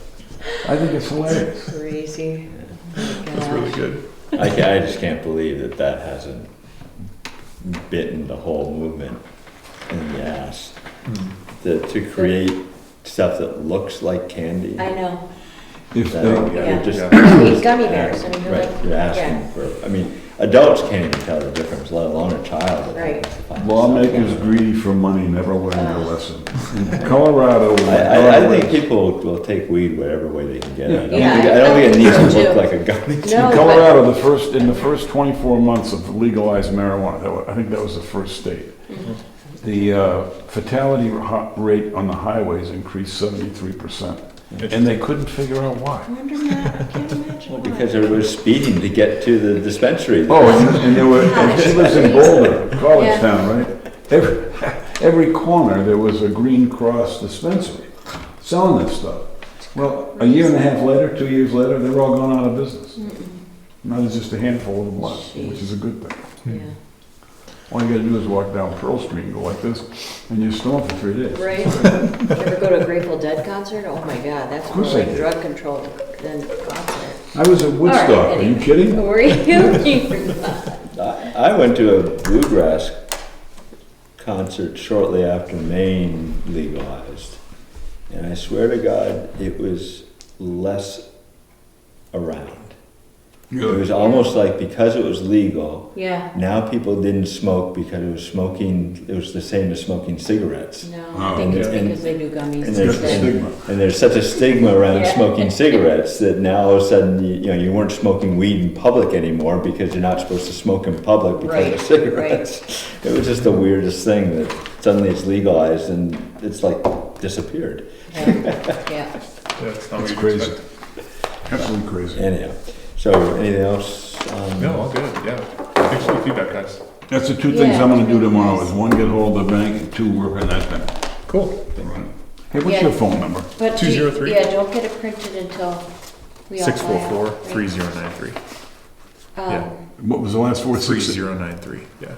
I think it's hilarious. Crazy. That's really good. I just can't believe that that hasn't bitten the whole movement in the ass. To create stuff that looks like candy. I know. If that they, Yeah. you're just Gummy bears. I mean, you're right, like, you're asking yeah. for. I mean, adults can't even tell the difference, let alone a child. that Right. happens to find lawmakers itself. greedy for money never learn their lesson. In Colorado, I think people will take weed whatever way they can get it. Yeah, I don't think it needs to so look too. like a gummy. No, in Colorado, in the first 24 months of legalized marijuana, I think that was the first state. The fatality rate on the highways increased 73%, and they couldn't figure out why. I wonder that. I can't imagine. Well, why. because everybody was speeding to get to the dispensary. Oh, and there were, and she lives in Boulder, college town, right? Every corner, there was a Green Cross dispensary selling this stuff. Well, a year and a half later, 2 years later, they're all gone out of business. Now there's just a handful of them left, which is a good thing. Yeah. All you gotta do is walk down Pearl Street and go like this, and you're stoned for 3 days. Right? Ever go to a Grateful Dead concert? Oh my God, that's more course I like did. drug control than concert. I was at Woodstock, All right, are you anyway. kidding? Were you? You were not. I went to a bluegrass concert shortly after Maine legalized. And I swear to God, it was less around. It was almost like because it was legal, Yeah, now people didn't smoke because it was the same as smoking cigarettes. no, Oh, I think it's and- because they do gummies and there's- Just a instead. stigma. And there's such a stigma around Yeah. smoking cigarettes that now all of a sudden, you weren't smoking weed in public anymore because you're not supposed to smoke in public because Right, of cigarettes. It was just the weirdest thing that suddenly it's legalized and it's like disappeared. Yeah, Yeah, it's not what It's you'd crazy. expect. Absolutely crazy. Anyhow, so anything else? No, all good, yeah. Thanks for the feedback, guys. That's the two things Yeah, I'm gonna it's do really tomorrow, nice. is one, get hold of the bank, and two, work on that thing. Cool. Hey, what's Yeah. your phone number? but 203? yeah, don't get it printed until we all fly out. 644-3093. Yeah. What was the last four? 3093, yeah.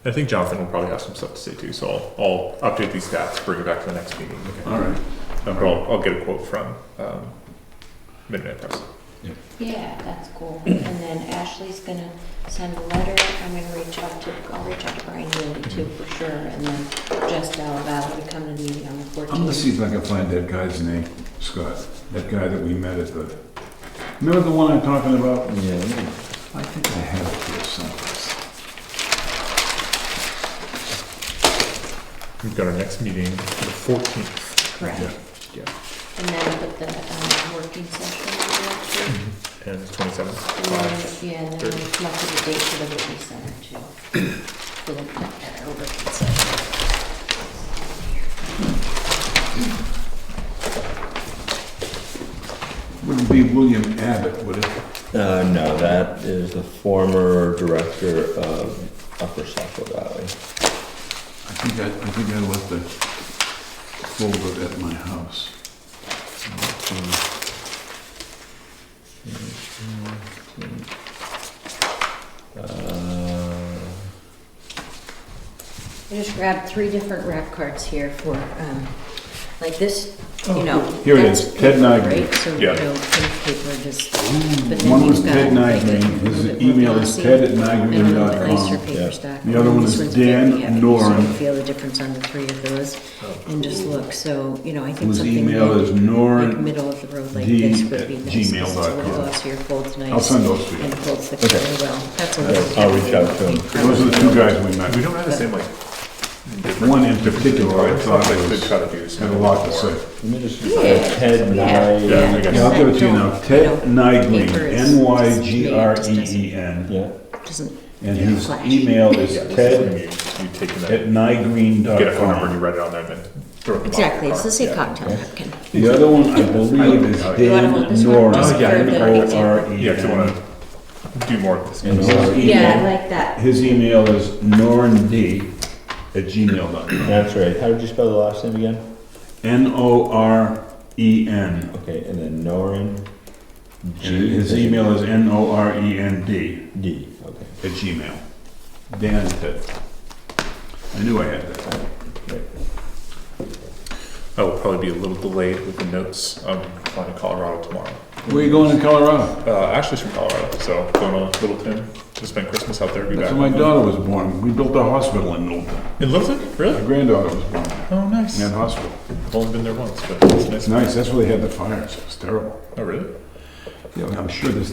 I think Jonathan will probably have some stuff to say too, so I'll update these stats, bring it back to the next meeting. All right. But I'll get a quote from Midnight Press. Yeah, that's cool. And then Ashley's gonna send a letter. I'll reach out to Brian Healy too for sure. And then Jess Delaval to come to the meeting on the 14th. I'm gonna see if I can find that guy's name, Scott. That guy that we met at the, remember the one I'm talking about? Yeah, I think I have it here someplace. We've got our next meeting the 14th. Correct. Yeah. And then put the working session in there too. And the 27th. And then, yeah, and then we'll come up with a date for the Whitney Center too. For the working session. Wouldn't be William Abbott, would it? no, that is the former director of Upper Saco Valley. I think I left the folder at my house. I just grabbed 3 different rap cards here for, like this, you know. Here it that's is, Ted paper, Nigri. right? So, Yeah. print paper just. but then One was you've got, Ted like, Nigri, a his little bit email more is glossy, ted@nigri.com. and a little bit nicer Yeah. paper stack. The other one This is one's Dan very heavy, so Noren. you feel the difference on the 3 of those, and just look, so, you know, I think Whose something email like is Noren middle of the road like D this would be at nice. 'cause It's a gmail.com. little glossier, folds nice. I'll send those to you. And folds the Okay. color well. That's a Yeah, little. I'll reach out to him. Those are the two guys we met. We don't have the same, like, different. One in particular, I It's thought not like they was, try to do this. had a lot to say. Let me just, Yeah, Ted yeah. Nye. Yeah, I guess. Yeah, I'll give it to you now. Ted Nygren, Paper is- N-Y-G-R-E-E-n. Yeah, Doesn't, And his Flash. email is Yeah, this is ted when you taking that, at get a phone number and you nygreen.com. write it on there and then throw it in the exactly, box. it's the Yeah. cocktail napkin. The other one, I believe, is You wanna hold this one? Just Oh, yeah, for the Yeah, because I N-O-R-E-N. want to do more of this. And his Yeah, I email, like that. his email is nornd@gmail.com. that's right. How did you spell the last name again? N-O-R-E-N. Okay, and then Noren. And his email is N-O-R-E-N-D D, okay. at Gmail. Dan and Ted. I knew I had that. I will probably be a little delayed with the notes. I'm flying to Colorado tomorrow. Where are you going in Colorado? Ashley's from Colorado, so going to Littleton to spend Christmas out there. Be That's back. where my daughter was born. We built a hospital in Littleton. In Littleton? My Really? granddaughter was born Oh, nice. in that hospital. I've only been there once, but it's nice. It's nice. That's where they had the fires. It was terrible. Oh, really? Yeah, I'm sure this,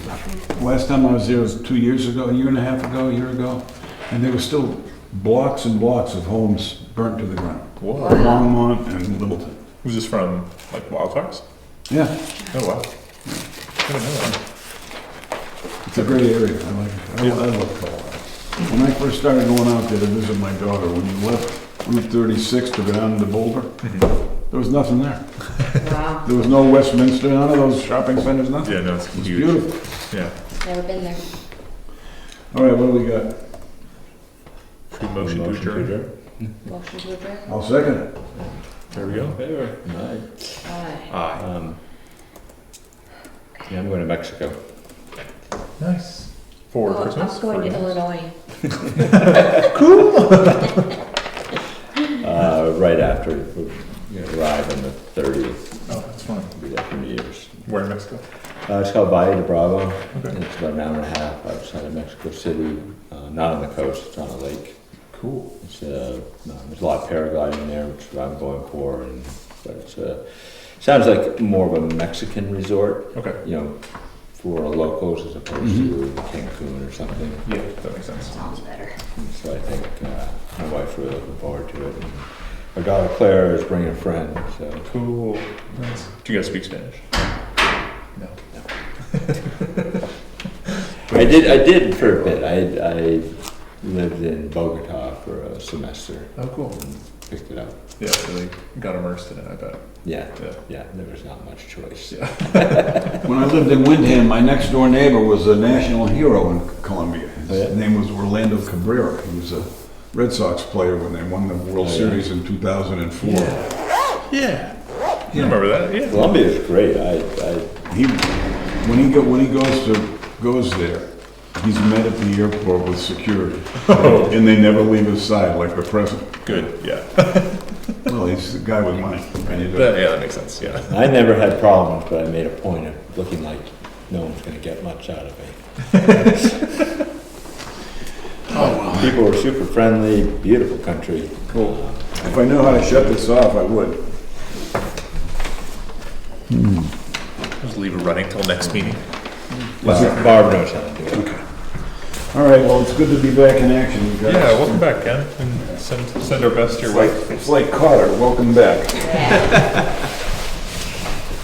last time I was there was 2 years ago, a year and a half ago, a year ago. And there were still blocks and blocks of homes burnt to the ground. Whoa. Longmont and Littleton. Was this from like wildfires? Yeah, Oh, wow. I didn't know that. it's a great area. I like it. I love Colorado. When I first started going out there to visit my daughter, when you left Route 36 to go down to Boulder, there was nothing there. Wow, There was no Westminster, none of those shopping centers, nothing. Yeah, no, it's It was huge. beautiful. Yeah. never been there. All right, what do we got? Good motion to adjourn. Motion to adjourn? I'll second it. There we go. Favor. Aye. Aye. Aye. Yeah, I'm going to Mexico. Nice. For Oh, Christmas? I'm going to For- Illinois. Right after we arrive on the 30th. Oh, that's fun. We'll be there for New Year's. Where in Mexico? It's called Valle de Bravo. Okay. It's about an hour and a half outside of Mexico City. Not on the coast, it's on a lake. Cool. It's, there's a lot of paragliding there, which is what I'm going for, but it's, sounds like more of a Mexican resort, Okay. you know, for locals as opposed to Cancun or something. Yeah, that makes sense. Sounds better. So I think my wife's really looking forward to it. And our daughter Claire is bringing a friend, so. Cool. Nice. Do you guys speak Spanish? No. I did for a bit. I lived in Bogota for a semester Oh, cool. and picked it up. Yeah, really got immersed in it, I bet. Yeah, Yeah. yeah, there was not much choice. Yeah. When I lived in Windham, my next door neighbor was a national hero in Colombia. Oh, yeah? His name was Orlando Cabrera. He was a Red Sox player when they won the World Oh, yeah. Series in 2004. Yeah. You remember that? Yeah. Colombia is great. He, when he goes there, he's met at the airport with security, and they never leave his side like the president. Good. Yeah. Well, he's the guy with money. That makes sense. Yeah. I never had problems, but I made a point of looking like no one's going to get much out of me. People were super friendly, beautiful country. Cool. If I knew how to shut this off, I would. Just leave it running till next meeting. Barb knows how to do it. All right, well, it's good to be back in action, you guys. Yeah. Welcome back, Ken, and send our best to your wife. It's like Carter, welcome back.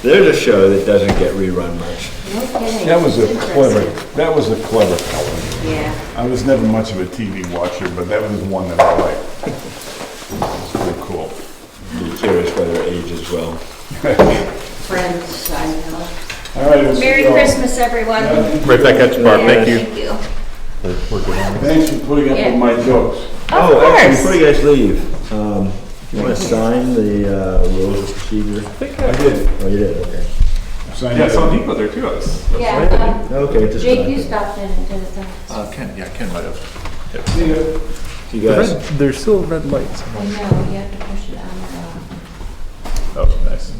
There's a show that doesn't get rerun much. No kidding. That was a It's clever, interesting. that was a clever color. Yeah. I was never much of a TV watcher, but that was one that I liked. It's pretty cool. Be curious whether it ages well. Friends, I know. All right, we'll see Merry you all. Christmas, everyone. Right back at you, Barb. Yeah, Thank you. Thank you. Thanks for putting up with my jokes. Of Actually, course. before you guys leave, you want to sign the rules of procedure? I did. Oh, you did, okay. Signed Yeah, I it. saw Nico there too. Yeah, Okay, just. Jake, you stopped in and did it then. Ken. Yeah, Ken might have. See ya. You guys. There's still red lights. I know, you have to push it on. Oh, nice.